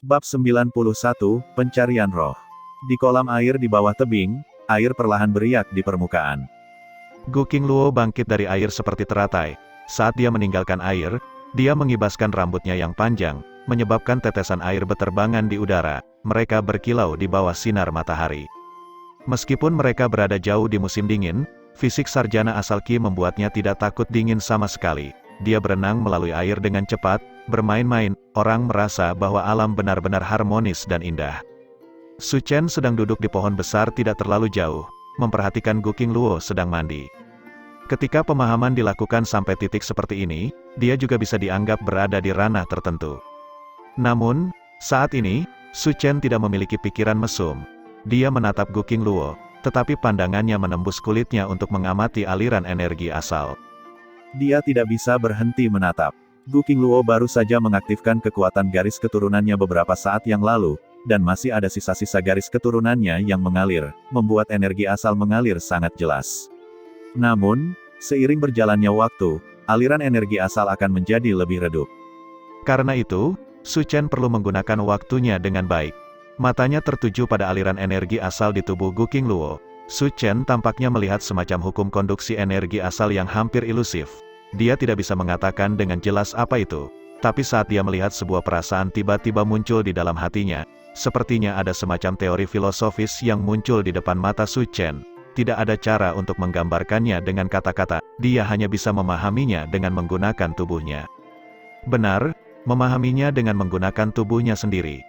Bab 91, Pencarian Roh. Di kolam air di bawah tebing, air perlahan beriak di permukaan. Gu Qingluo bangkit dari air seperti teratai. Saat dia meninggalkan air, dia mengibaskan rambutnya yang panjang, menyebabkan tetesan air berterbangan di udara. Mereka berkilau di bawah sinar matahari. Meskipun mereka berada jauh di musim dingin, fisik sarjana asal Qi membuatnya tidak takut dingin sama sekali. Dia berenang melalui air dengan cepat, bermain-main, orang merasa bahwa alam benar-benar harmonis dan indah. Su Chen sedang duduk di pohon besar tidak terlalu jauh, memperhatikan Gu Qingluo sedang mandi. Ketika pemahaman dilakukan sampai titik seperti ini, dia juga bisa dianggap berada di ranah tertentu. Namun, saat ini, Su Chen tidak memiliki pikiran mesum. Dia menatap Gu Qingluo, tetapi pandangannya menembus kulitnya untuk mengamati aliran energi asal. Dia tidak bisa berhenti menatap. Gu Qingluo baru saja mengaktifkan kekuatan garis keturunannya beberapa saat yang lalu, dan masih ada sisa-sisa garis keturunannya yang mengalir, membuat energi asal mengalir sangat jelas. Namun, seiring berjalannya waktu, aliran energi asal akan menjadi lebih redup. Karena itu, Su Chen perlu menggunakan waktunya dengan baik. Matanya tertuju pada aliran energi asal di tubuh Gu Qingluo. Su Chen tampaknya melihat semacam hukum konduksi energi asal yang hampir ilusif. Dia tidak bisa mengatakan dengan jelas apa itu, tapi saat dia melihat sebuah perasaan tiba-tiba muncul di dalam hatinya, sepertinya ada semacam teori filosofis yang muncul di depan mata Su Chen. Tidak ada cara untuk menggambarkannya dengan kata-kata, dia hanya bisa memahaminya dengan menggunakan tubuhnya. Benar, memahaminya dengan menggunakan tubuhnya sendiri.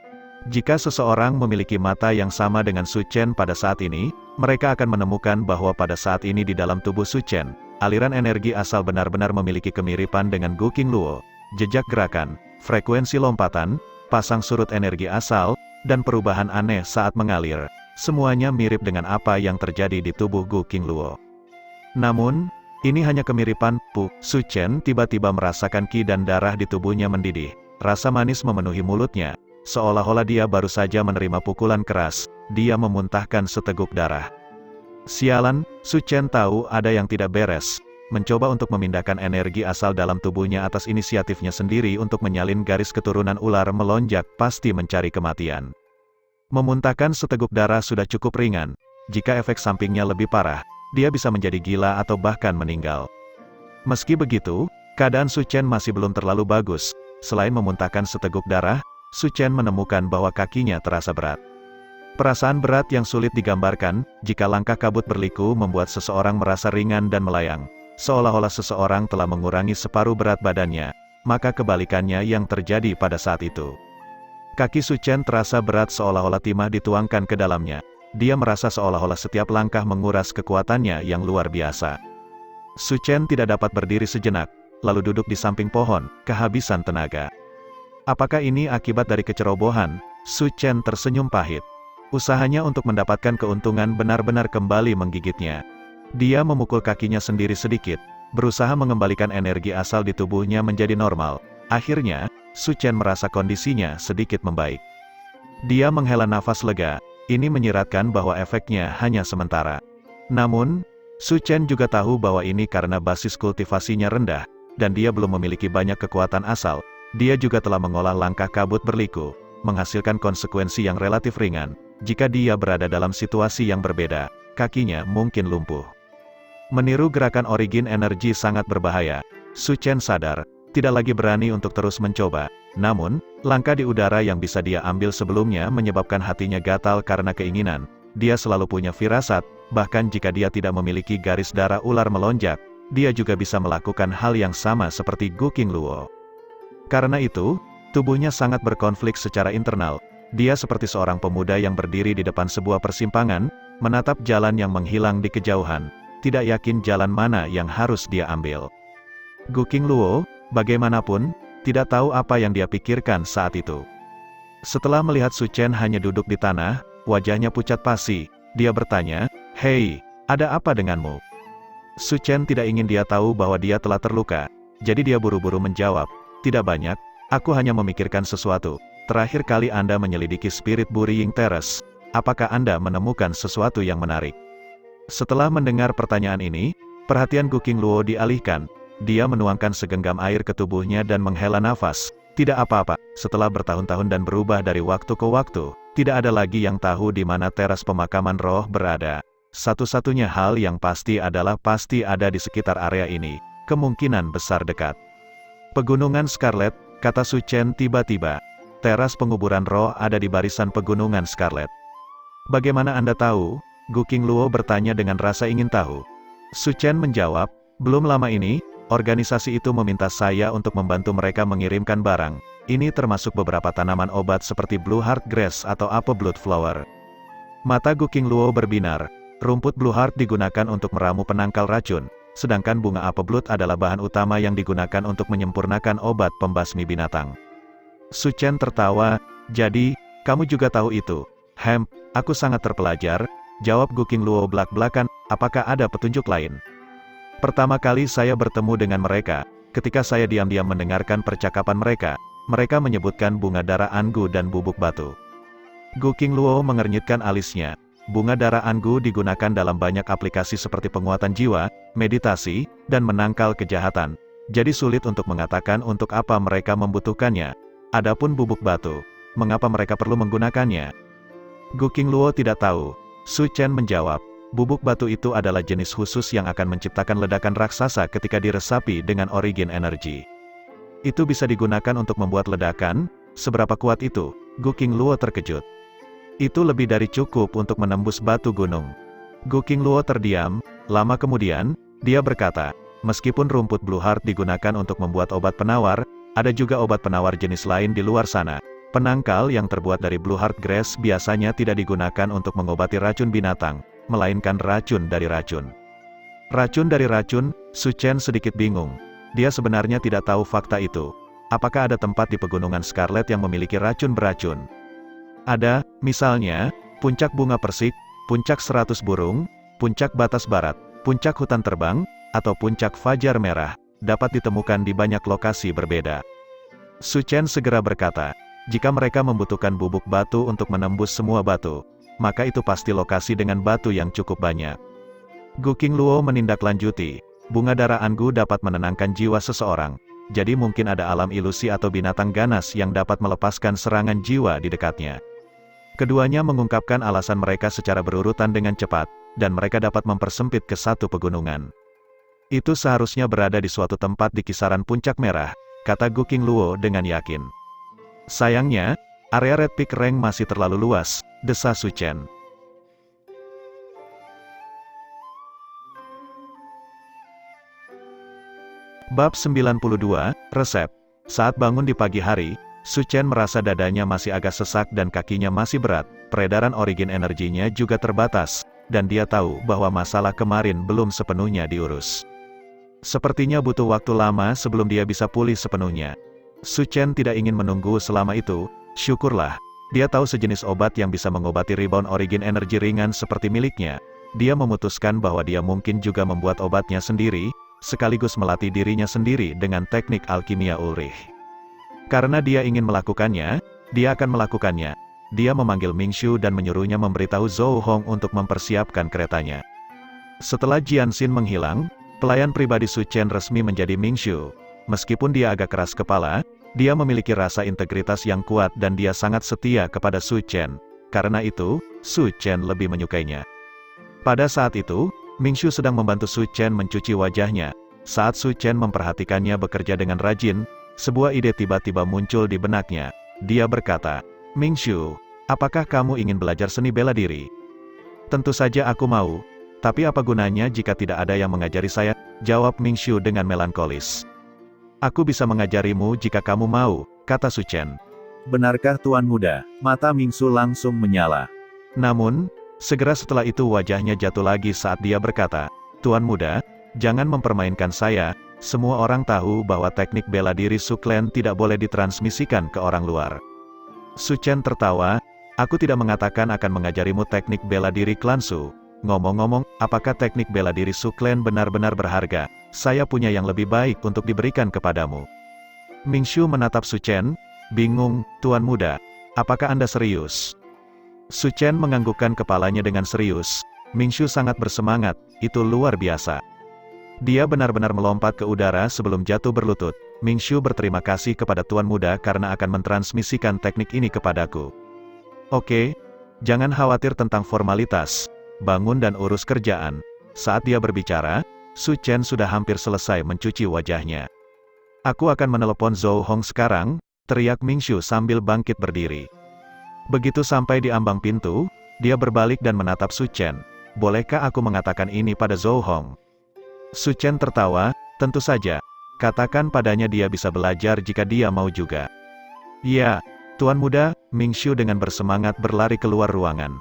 Jika seseorang memiliki mata yang sama dengan Su Chen pada saat ini, mereka akan menemukan bahwa pada saat ini di dalam tubuh Su Chen, aliran energi asal benar-benar memiliki kemiripan dengan Gu Qingluo. Jejak gerakan, frekuensi lompatan, pasang surut energi asal, dan perubahan aneh saat mengalir, semuanya mirip dengan apa yang terjadi di tubuh Gu Qingluo. Namun, ini hanya kemiripan. Su Chen tiba-tiba merasakan qi dan darah di tubuhnya mendidih. Rasa manis memenuhi mulutnya. Seolah-olah dia baru saja menerima pukulan keras, dia memuntahkan seteguk darah. Sialan, Su Chen tahu ada yang tidak beres. Mencoba untuk memindahkan energi asal dalam tubuhnya atas inisiatifnya sendiri untuk menyalin garis keturunan ular melonjak pasti mencari kematian. Memuntahkan seteguk darah sudah cukup ringan. Jika efek sampingnya lebih parah, dia bisa menjadi gila atau bahkan meninggal. Meski begitu, keadaan Su Chen masih belum terlalu bagus. Selain memuntahkan seteguk darah, Su Chen menemukan bahwa kakinya terasa berat. Perasaan berat yang sulit digambarkan, jika langkah kabut berliku membuat seseorang merasa ringan dan melayang. Seolah-olah seseorang telah mengurangi separuh berat badannya, maka kebalikannya yang terjadi pada saat itu. Kaki Su Chen terasa berat seolah-olah timah dituangkan ke dalamnya. Dia merasa seolah-olah setiap langkah menguras kekuatannya yang luar biasa. Su Chen tidak dapat berdiri sejenak, lalu duduk di samping pohon, kehabisan tenaga. Apakah ini akibat dari kecerobohan? Su Chen tersenyum pahit. Usahanya untuk mendapatkan keuntungan benar-benar kembali menggigitnya. Dia memukul kakinya sendiri sedikit, berusaha mengembalikan energi asal di tubuhnya menjadi normal. Akhirnya, Su Chen merasa kondisinya sedikit membaik. Dia menghela nafas lega, ini menyiratkan bahwa efeknya hanya sementara. Namun, Su Chen juga tahu bahwa ini karena basis kultivasinya rendah, dan dia belum memiliki banyak kekuatan asal. Dia juga telah mengolah langkah kabut berliku, menghasilkan konsekuensi yang relatif ringan. Jika dia berada dalam situasi yang berbeda, kakinya mungkin lumpuh. Meniru gerakan origin energi sangat berbahaya. Su Chen sadar, tidak lagi berani untuk terus mencoba. Namun, langkah di udara yang bisa dia ambil sebelumnya menyebabkan hatinya gatal karena keinginan. Dia selalu punya firasat, bahkan jika dia tidak memiliki garis darah ular melonjak, dia juga bisa melakukan hal yang sama seperti Gu Qingluo. Karena itu, tubuhnya sangat berkonflik secara internal. Dia seperti seorang pemuda yang berdiri di depan sebuah persimpangan, menatap jalan yang menghilang di kejauhan, tidak yakin jalan mana yang harus dia ambil. Gu Qingluo, bagaimanapun, tidak tahu apa yang dia pikirkan saat itu. Setelah melihat Su Chen hanya duduk di tanah, wajahnya pucat pasi, dia bertanya, "Hei, ada apa denganmu?" Su Chen tidak ingin dia tahu bahwa dia telah terluka, jadi dia buru-buru menjawab, "Tidak banyak, aku hanya memikirkan sesuatu. Terakhir kali Anda menyelidiki Spirit Burying Terrace, apakah Anda menemukan sesuatu yang menarik?" Setelah mendengar pertanyaan ini, perhatian Gu Qingluo dialihkan. Dia menuangkan segenggam air ke tubuhnya dan menghela nafas. Tidak apa-apa, setelah bertahun-tahun dan berubah dari waktu ke waktu, tidak ada lagi yang tahu di mana teras pemakaman roh berada. Satu-satunya hal yang pasti adalah pasti ada di sekitar area ini, kemungkinan besar dekat. Pegunungan Scarlet, kata Su Chen tiba-tiba. Teras penguburan roh ada di barisan pegunungan Scarlet. Bagaimana Anda tahu? Gu Qingluo bertanya dengan rasa ingin tahu. Su Chen menjawab, belum lama ini, organisasi itu meminta saya untuk membantu mereka mengirimkan barang. Ini termasuk beberapa tanaman obat seperti Blue Heart Grass atau Apple Blood Flower. Mata Gu Qingluo berbinar. Rumput Blue Heart digunakan untuk meramu penangkal racun, sedangkan bunga Apple Blood adalah bahan utama yang digunakan untuk menyempurnakan obat pembasmi binatang. Su Chen tertawa, jadi, kamu juga tahu itu? Aku sangat terpelajar, jawab Gu Qingluo belak-belakan, apakah ada petunjuk lain? Pertama kali saya bertemu dengan mereka, ketika saya diam-diam mendengarkan percakapan mereka menyebutkan bunga darah anggu dan bubuk batu. Gu Qingluo mengernyitkan alisnya. Bunga darah anggu digunakan dalam banyak aplikasi seperti penguatan jiwa, meditasi, dan menangkal kejahatan. Jadi sulit untuk mengatakan untuk apa mereka membutuhkannya. Adapun bubuk batu, mengapa mereka perlu menggunakannya? Gu Qingluo tidak tahu. Su Chen menjawab, bubuk batu itu adalah jenis khusus yang akan menciptakan ledakan raksasa ketika diresapi dengan origin energi. Itu bisa digunakan untuk membuat ledakan. Seberapa kuat itu? Gu Qingluo terkejut. Itu lebih dari cukup untuk menembus batu gunung. Gu Qingluo terdiam, lama kemudian, dia berkata, meskipun rumput Blue Heart digunakan untuk membuat obat penawar, ada juga obat penawar jenis lain di luar sana. Penangkal yang terbuat dari Blue Heart Grass biasanya tidak digunakan untuk mengobati racun binatang, melainkan racun dari racun. Racun dari racun, Su Chen sedikit bingung. Dia sebenarnya tidak tahu fakta itu. Apakah ada tempat di pegunungan Scarlet yang memiliki racun beracun? Ada, misalnya, puncak bunga persik, puncak 100 burung, puncak batas barat, puncak hutan terbang, atau puncak fajar merah, dapat ditemukan di banyak lokasi berbeda. Su Chen segera berkata, jika mereka membutuhkan bubuk batu untuk menembus semua batu, maka itu pasti lokasi dengan batu yang cukup banyak. Gu Qingluo menindaklanjuti, bunga darah anggu dapat menenangkan jiwa seseorang, jadi mungkin ada alam ilusi atau binatang ganas yang dapat melepaskan serangan jiwa di dekatnya. Keduanya mengungkapkan alasan mereka secara berurutan dengan cepat, dan mereka dapat mempersempit ke satu pegunungan. Itu seharusnya berada di suatu tempat di kisaran puncak merah, kata Gu Qingluo dengan yakin. Sayangnya, area Red Peak Range masih terlalu luas, desa Su Chen. Bab 92, Resep. Saat bangun di pagi hari, Su Chen merasa dadanya masih agak sesak dan kakinya masih berat, peredaran origin energinya juga terbatas, dan dia tahu bahwa masalah kemarin belum sepenuhnya diurus. Sepertinya butuh waktu lama sebelum dia bisa pulih sepenuhnya. Su Chen tidak ingin menunggu selama itu, syukurlah. Dia tahu sejenis obat yang bisa mengobati rebound origin energi ringan seperti miliknya. Dia memutuskan bahwa dia mungkin juga membuat obatnya sendiri, sekaligus melatih dirinya sendiri dengan teknik alkimia Ulrich. Karena dia ingin melakukannya, dia akan melakukannya. Dia memanggil Ming Shu dan menyuruhnya memberitahu Zhou Hong untuk mempersiapkan keretanya. Setelah Jian Xin menghilang, pelayan pribadi Su Chen resmi menjadi Ming Shu. Meskipun dia agak keras kepala, dia memiliki rasa integritas yang kuat dan dia sangat setia kepada Su Chen. Karena itu, Su Chen lebih menyukainya. Pada saat itu, Ming Shu sedang membantu Su Chen mencuci wajahnya. Saat Su Chen memperhatikannya bekerja dengan rajin, sebuah ide tiba-tiba muncul di benaknya. Dia berkata, Ming Shu, apakah kamu ingin belajar seni bela diri? Tentu saja aku mau, tapi apa gunanya jika tidak ada yang mengajari saya? Jawab Ming Shu dengan melankolis. Aku bisa mengajarimu jika kamu mau, kata Su Chen. Benarkah Tuan Muda? Mata Ming Shu langsung menyala. Namun, segera setelah itu wajahnya jatuh lagi saat dia berkata, Tuan Muda, jangan mempermainkan saya. Semua orang tahu bahwa teknik bela diri Su Clan tidak boleh ditransmisikan ke orang luar. Su Chen tertawa, aku tidak mengatakan akan mengajarimu teknik bela diri klan Su. Ngomong-ngomong, apakah teknik bela diri Su Clan benar-benar berharga? Saya punya yang lebih baik untuk diberikan kepadamu. Ming Shu menatap Su Chen, bingung, Tuan Muda, apakah Anda serius? Su Chen menganggukkan kepalanya dengan serius. Ming Shu sangat bersemangat, itu luar biasa. Dia benar-benar melompat ke udara sebelum jatuh berlutut. Mingshu berterima kasih kepada Tuan Muda karena akan mentransmisikan teknik ini kepadaku. Oke, jangan khawatir tentang formalitas, bangun dan urus kerjaan. Saat dia berbicara, Su Chen sudah hampir selesai mencuci wajahnya. Aku akan menelepon Zhou Hong sekarang, teriak Mingshu sambil bangkit berdiri. Begitu sampai di ambang pintu, dia berbalik dan menatap Su Chen. Bolehkah aku mengatakan ini pada Zhou Hong? Su Chen tertawa, tentu saja. Katakan padanya dia bisa belajar jika dia mau juga. Ya, Tuan Muda, Mingshu dengan bersemangat berlari keluar ruangan.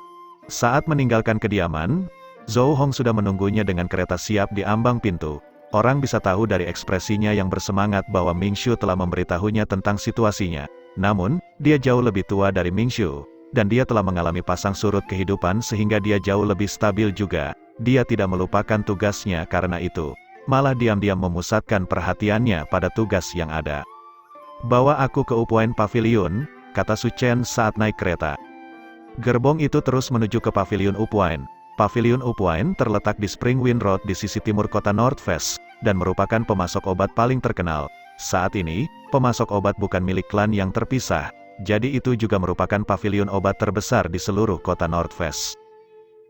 Saat meninggalkan kediaman, Zhou Hong sudah menunggunya dengan kereta siap di ambang pintu. Orang bisa tahu dari ekspresinya yang bersemangat bahwa Mingshu telah memberitahunya tentang situasinya. Namun, dia jauh lebih tua dari Mingshu, dan dia telah mengalami pasang surut kehidupan sehingga dia jauh lebih stabil juga. Dia tidak melupakan tugasnya karena itu. Malah diam-diam memusatkan perhatiannya pada tugas yang ada. Bawa aku ke Upuan Pavilion, kata Su Chen saat naik kereta. Gerbong itu terus menuju ke Pavilion Upuan. Pavilion Upuan terletak di Springwind Road di sisi timur kota Northwest, dan merupakan pemasok obat paling terkenal. Saat ini, pemasok obat bukan milik klan yang terpisah, jadi itu juga merupakan pavilion obat terbesar di seluruh kota Northwest.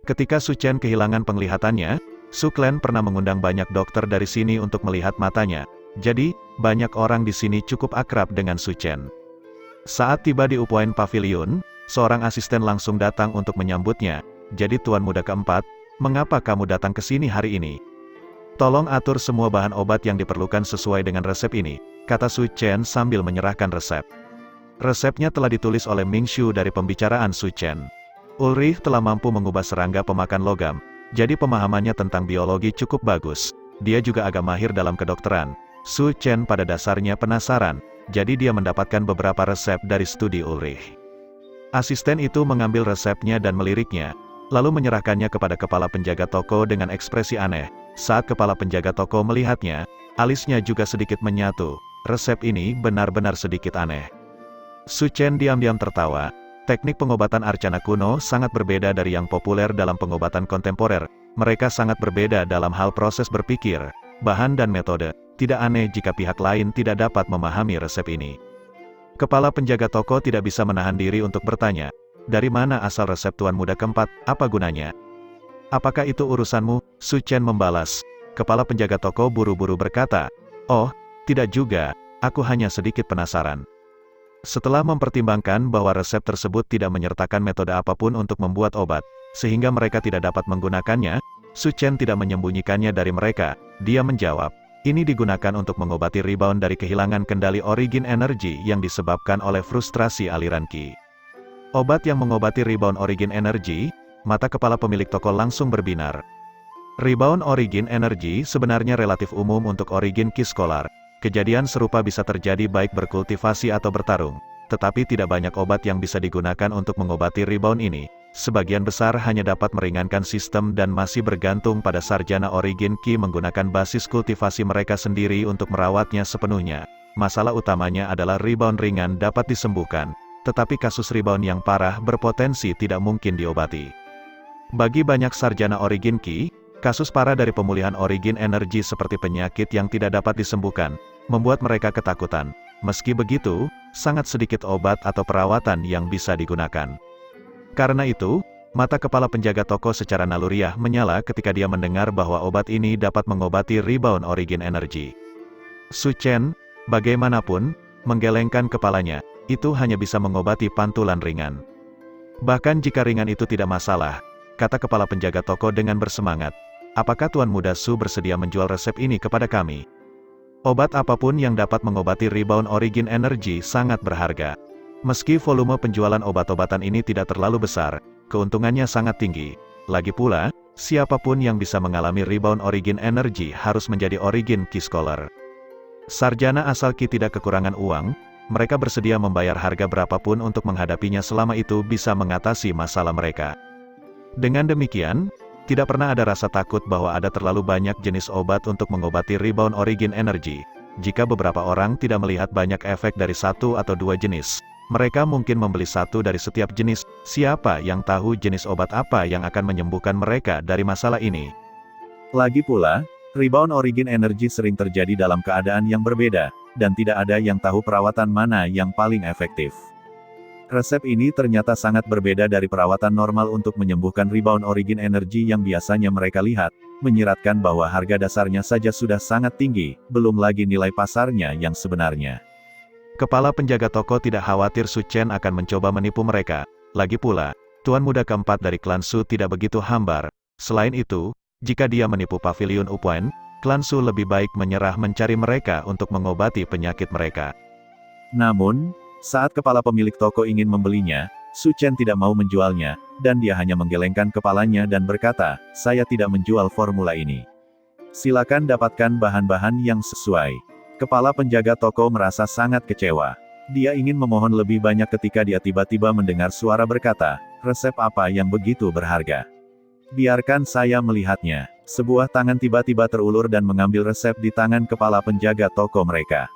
Ketika Su Chen kehilangan penglihatannya, Su Clan pernah mengundang banyak dokter dari sini untuk melihat matanya. Jadi, banyak orang di sini cukup akrab dengan Su Chen. Saat tiba di Upuan Pavilion, seorang asisten langsung datang untuk menyambutnya. Jadi Tuan Muda keempat, mengapa kamu datang ke sini hari ini? Tolong atur semua bahan obat yang diperlukan sesuai dengan resep ini, kata Su Chen sambil menyerahkan resep. Resepnya telah ditulis oleh Mingshu dari pembicaraan Su Chen. Ulrich telah mampu mengubah serangga pemakan logam. Jadi pemahamannya tentang biologi cukup bagus. Dia juga agak mahir dalam kedokteran. Su Chen pada dasarnya penasaran, jadi dia mendapatkan beberapa resep dari studi Ulrich. Asisten itu mengambil resepnya dan meliriknya, lalu menyerahkannya kepada kepala penjaga toko dengan ekspresi aneh. Saat kepala penjaga toko melihatnya, alisnya juga sedikit menyatu. Resep ini benar-benar sedikit aneh. Su Chen diam-diam tertawa. Teknik pengobatan Arcana kuno sangat berbeda dari yang populer dalam pengobatan kontemporer. Mereka sangat berbeda dalam hal proses berpikir, bahan dan metode. Tidak aneh jika pihak lain tidak dapat memahami resep ini. Kepala penjaga toko tidak bisa menahan diri untuk bertanya, dari mana asal resep Tuan Muda keempat, apa gunanya? Apakah itu urusanmu? Su Chen membalas. Kepala penjaga toko buru-buru berkata, oh, tidak juga, aku hanya sedikit penasaran. Setelah mempertimbangkan bahwa resep tersebut tidak menyertakan metode apapun untuk membuat obat, sehingga mereka tidak dapat menggunakannya, Su Chen tidak menyembunyikannya dari mereka. Dia menjawab, ini digunakan untuk mengobati rebound dari kehilangan kendali origin energi yang disebabkan oleh frustrasi aliran Qi. Obat yang mengobati rebound origin energi, mata kepala pemilik toko langsung berbinar. Rebound origin energi sebenarnya relatif umum untuk origin Qi Scholar. Kejadian serupa bisa terjadi baik berkultivasi atau bertarung, tetapi tidak banyak obat yang bisa digunakan untuk mengobati rebound ini. Sebagian besar hanya dapat meringankan sistem dan masih bergantung pada sarjana origin Qi menggunakan basis kultivasi mereka sendiri untuk merawatnya sepenuhnya. Masalah utamanya adalah rebound ringan dapat disembuhkan, tetapi kasus rebound yang parah berpotensi tidak mungkin diobati. Bagi banyak sarjana origin Qi, kasus parah dari pemulihan origin energi seperti penyakit yang tidak dapat disembuhkan, membuat mereka ketakutan. Meski begitu, sangat sedikit obat atau perawatan yang bisa digunakan. Karena itu, mata kepala penjaga toko secara naluriah menyala ketika dia mendengar bahwa obat ini dapat mengobati rebound origin energi. Su Chen, bagaimanapun, menggelengkan kepalanya, itu hanya bisa mengobati pantulan ringan. Bahkan jika ringan itu tidak masalah, kata kepala penjaga toko dengan bersemangat, apakah Tuan Muda Su bersedia menjual resep ini kepada kami? Obat apapun yang dapat mengobati rebound origin energi sangat berharga. Meski volume penjualan obat-obatan ini tidak terlalu besar, keuntungannya sangat tinggi. Lagi pula, siapapun yang bisa mengalami rebound origin energi harus menjadi origin Qi Scholar. Sarjana asal Qi tidak kekurangan uang, mereka bersedia membayar harga berapapun untuk menghadapinya selama itu bisa mengatasi masalah mereka. Dengan demikian, tidak pernah ada rasa takut bahwa ada terlalu banyak jenis obat untuk mengobati rebound origin energi. Jika beberapa orang tidak melihat banyak efek dari satu atau dua jenis, mereka mungkin membeli satu dari setiap jenis. Siapa yang tahu jenis obat apa yang akan menyembuhkan mereka dari masalah ini? Lagi pula, rebound origin energi sering terjadi dalam keadaan yang berbeda. dan tidak ada yang tahu perawatan mana yang paling efektif. Resep ini ternyata sangat berbeda dari perawatan normal untuk menyembuhkan rebound origin energi yang biasanya mereka lihat, menyiratkan bahwa harga dasarnya saja sudah sangat tinggi, belum lagi nilai pasarnya yang sebenarnya. Kepala penjaga toko tidak khawatir Su Chen akan mencoba menipu mereka. Lagi pula, tuan muda keempat dari klan Su tidak begitu hambar. Selain itu, jika dia menipu Pavilion Upuan, klan Su lebih baik menyerah mencari mereka untuk mengobati penyakit mereka. Namun, saat kepala pemilik toko ingin membelinya, Su Chen tidak mau menjualnya, dan dia hanya menggelengkan kepalanya dan berkata, "Saya tidak menjual formula ini. Silakan dapatkan bahan-bahan yang sesuai." Kepala penjaga toko merasa sangat kecewa. Dia ingin memohon lebih banyak ketika dia tiba-tiba mendengar suara berkata, "Resep apa yang begitu berharga? Biarkan saya melihatnya." Sebuah tangan tiba-tiba terulur dan mengambil resep di tangan kepala penjaga toko mereka.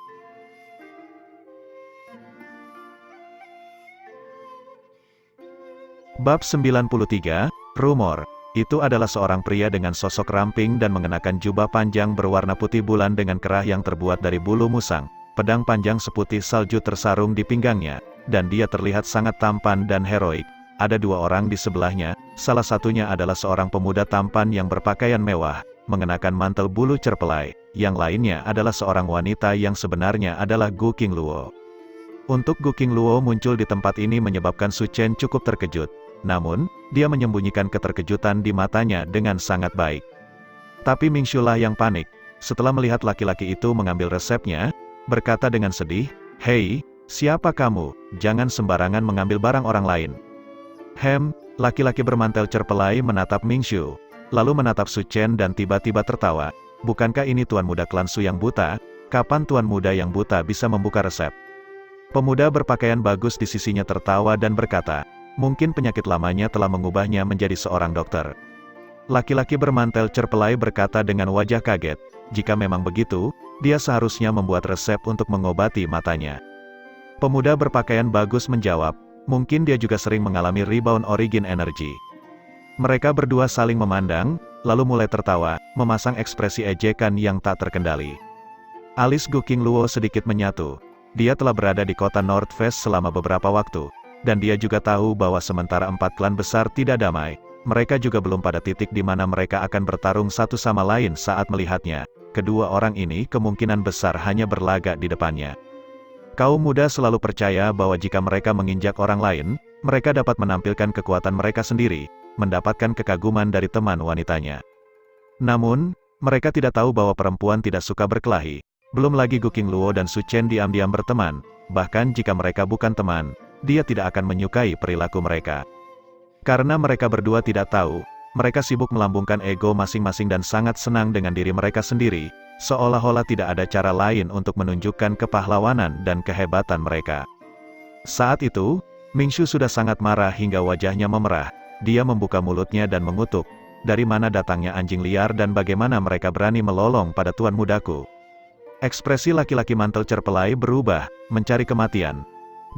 Bab 93, Rumor. Itu adalah seorang pria dengan sosok ramping dan mengenakan jubah panjang berwarna putih bulan dengan kerah yang terbuat dari bulu musang. Pedang panjang seputih salju tersarung di pinggangnya, dan dia terlihat sangat tampan dan heroik. Ada dua orang di sebelahnya, salah satunya adalah seorang pemuda tampan yang berpakaian mewah, mengenakan mantel bulu cerpelai. Yang lainnya adalah seorang wanita yang sebenarnya adalah Gu Qingluo. Untuk Gu Qingluo muncul di tempat ini menyebabkan Su Chen cukup terkejut. Namun, dia menyembunyikan keterkejutan di matanya dengan sangat baik. Tapi Ming Shu lah yang panik. Setelah melihat laki-laki itu mengambil resepnya, berkata dengan sedih, "Hei, siapa kamu? Jangan sembarangan mengambil barang orang lain." Laki-laki bermantel cerpelai menatap Ming Shu, lalu menatap Su Chen dan tiba-tiba tertawa. "Bukankah ini tuan muda klan Su yang buta? Kapan tuan muda yang buta bisa membuka resep?" Pemuda berpakaian bagus di sisinya tertawa dan berkata, "Mungkin penyakit lamanya telah mengubahnya menjadi seorang dokter." Laki-laki bermantel cerpelai berkata dengan wajah kaget, "Jika memang begitu, dia seharusnya membuat resep untuk mengobati matanya." Pemuda berpakaian bagus menjawab, "Mungkin dia juga sering mengalami rebound origin energi." Mereka berdua saling memandang, lalu mulai tertawa, memasang ekspresi ejekan yang tak terkendali. Alis Gu Qingluo sedikit menyatu. Dia telah berada di kota Northwest selama beberapa waktu, dan dia juga tahu bahwa sementara empat klan besar tidak damai, mereka juga belum pada titik di mana mereka akan bertarung satu sama lain saat melihatnya. Kedua orang ini kemungkinan besar hanya berlagak di depannya. Kaum muda selalu percaya bahwa jika mereka menginjak orang lain, mereka dapat menampilkan kekuatan mereka sendiri, mendapatkan kekaguman dari teman wanitanya. Namun, mereka tidak tahu bahwa perempuan tidak suka berkelahi. Belum lagi Gu Qingluo dan Su Chen diam-diam berteman, bahkan jika mereka bukan teman, dia tidak akan menyukai perilaku mereka. Karena mereka berdua tidak tahu, mereka sibuk melambungkan ego masing-masing dan sangat senang dengan diri mereka sendiri, seolah-olah tidak ada cara lain untuk menunjukkan kepahlawanan dan kehebatan mereka. Saat itu, Ming Shu sudah sangat marah hingga wajahnya memerah. Dia membuka mulutnya dan mengutuk, "Dari mana datangnya anjing liar dan bagaimana mereka berani melolong pada tuan mudaku?" Ekspresi laki-laki mantel cerpelai berubah, mencari kematian.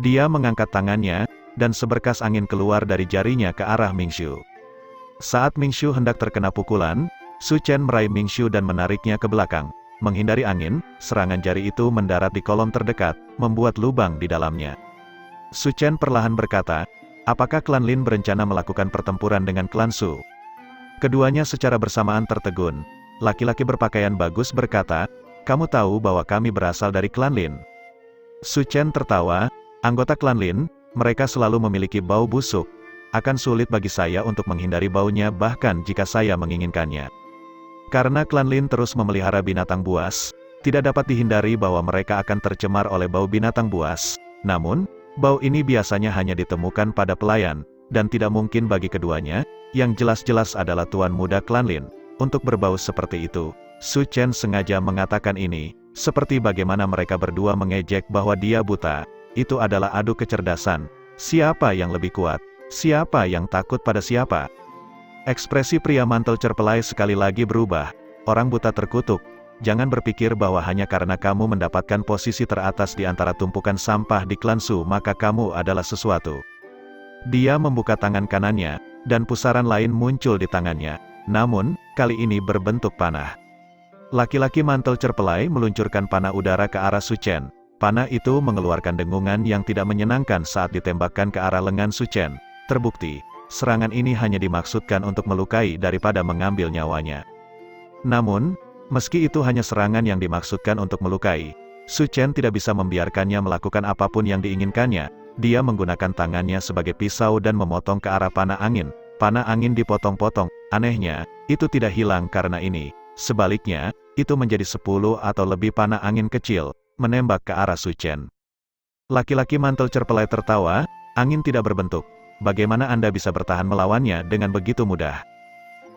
Dia mengangkat tangannya, dan seberkas angin keluar dari jarinya ke arah Ming Shu. Saat Ming Shu hendak terkena pukulan, Su Chen meraih Ming Shu dan menariknya ke belakang. Menghindari angin, serangan jari itu mendarat di kolom terdekat, membuat lubang di dalamnya. Su Chen perlahan berkata, "Apakah klan Lin berencana melakukan pertempuran dengan klan Su?" Keduanya secara bersamaan tertegun. Laki-laki berpakaian bagus berkata, "Kamu tahu bahwa kami berasal dari klan Lin?" Su Chen tertawa, "Anggota klan Lin, mereka selalu memiliki bau busuk. Akan sulit bagi saya untuk menghindari baunya bahkan jika saya menginginkannya. Karena klan Lin terus memelihara binatang buas, tidak dapat dihindari bahwa mereka akan tercemar oleh bau binatang buas. Namun, bau ini biasanya hanya ditemukan pada pelayan, dan tidak mungkin bagi keduanya, yang jelas-jelas adalah tuan muda klan Lin, untuk berbau seperti itu." Su Chen sengaja mengatakan ini, seperti bagaimana mereka berdua mengejek bahwa dia buta. Itu adalah adu kecerdasan. Siapa yang lebih kuat? Siapa yang takut pada siapa? Ekspresi pria mantel cerpelai sekali lagi berubah. "Orang buta terkutuk. Jangan berpikir bahwa hanya karena kamu mendapatkan posisi teratas di antara tumpukan sampah di klan Su maka kamu adalah sesuatu." Dia membuka tangan kanannya, dan pusaran lain muncul di tangannya. Namun, kali ini berbentuk panah. Laki-laki mantel cerpelai meluncurkan panah udara ke arah Su Chen. Panah itu mengeluarkan dengungan yang tidak menyenangkan saat ditembakkan ke arah lengan Su Chen. Terbukti, serangan ini hanya dimaksudkan untuk melukai daripada mengambil nyawanya. Namun, meski itu hanya serangan yang dimaksudkan untuk melukai, Su Chen tidak bisa membiarkannya melakukan apapun yang diinginkannya. Dia menggunakan tangannya sebagai pisau dan memotong ke arah panah angin. Panah angin dipotong-potong. Anehnya, itu tidak hilang karena ini. Sebaliknya, itu menjadi 10 atau lebih panah angin kecil, menembak ke arah Su Chen. Laki-laki mantel cerpelai tertawa, angin tidak berbentuk. Bagaimana Anda bisa bertahan melawannya dengan begitu mudah?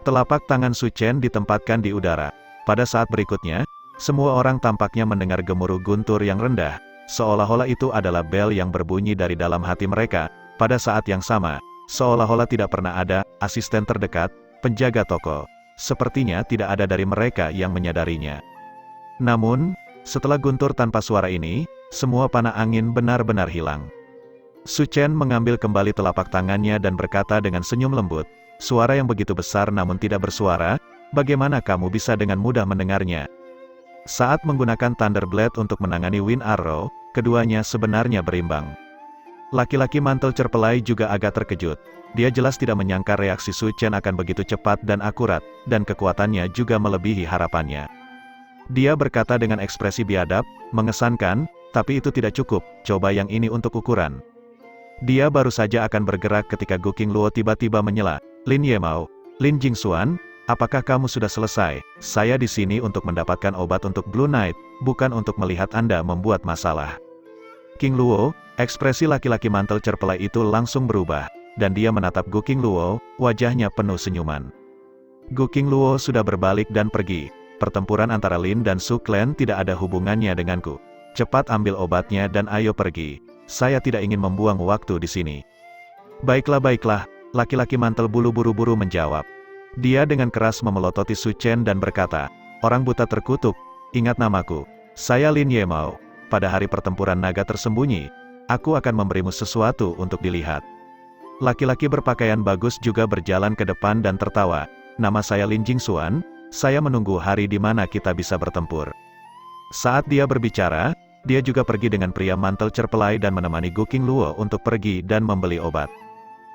Telapak tangan Su Chen ditempatkan di udara. Pada saat berikutnya, semua orang tampaknya mendengar gemuruh guntur yang rendah, seolah-olah itu adalah bel yang berbunyi dari dalam hati mereka. Pada saat yang sama, seolah-olah tidak pernah ada asisten terdekat, penjaga toko. Sepertinya tidak ada dari mereka yang menyadarinya. Namun, setelah guntur tanpa suara ini, semua panah angin benar-benar hilang. Su Chen mengambil kembali telapak tangannya dan berkata dengan senyum lembut, suara yang begitu besar namun tidak bersuara, bagaimana kamu bisa dengan mudah mendengarnya? Saat menggunakan Thunder Blade untuk menangani Wind Arrow, keduanya sebenarnya berimbang. Laki-laki mantel cerpelai juga agak terkejut. Dia jelas tidak menyangka reaksi Su Chen akan begitu cepat dan akurat, dan kekuatannya juga melebihi harapannya. Dia berkata dengan ekspresi biadab, mengesankan, tapi itu tidak cukup, coba yang ini untuk ukuran. Dia baru saja akan bergerak ketika Guking Luo tiba-tiba menyela, Lin Yemao, Lin Jingxuan, apakah kamu sudah selesai? Saya di sini untuk mendapatkan obat untuk Blue Knight, bukan untuk melihat Anda membuat masalah. King Luo, ekspresi laki-laki mantel cerpelai itu langsung berubah, dan dia menatap Guking Luo, wajahnya penuh senyuman. Guking Luo sudah berbalik dan pergi. Pertempuran antara Lin dan Su Clan tidak ada hubungannya denganku. Cepat ambil obatnya dan ayo pergi. Saya tidak ingin membuang waktu di sini. Baiklah, laki-laki mantel bulu buru-buru menjawab. Dia dengan keras memelototi Su Chen dan berkata, orang buta terkutuk, ingat namaku. Saya Lin Yemao. Pada hari pertempuran naga tersembunyi, aku akan memberimu sesuatu untuk dilihat. Laki-laki berpakaian bagus juga berjalan ke depan dan tertawa. Nama saya Lin Jingxuan, saya menunggu hari di mana kita bisa bertempur. Saat dia berbicara, dia juga pergi dengan pria mantel cerpelai dan menemani Guking Luo untuk pergi dan membeli obat.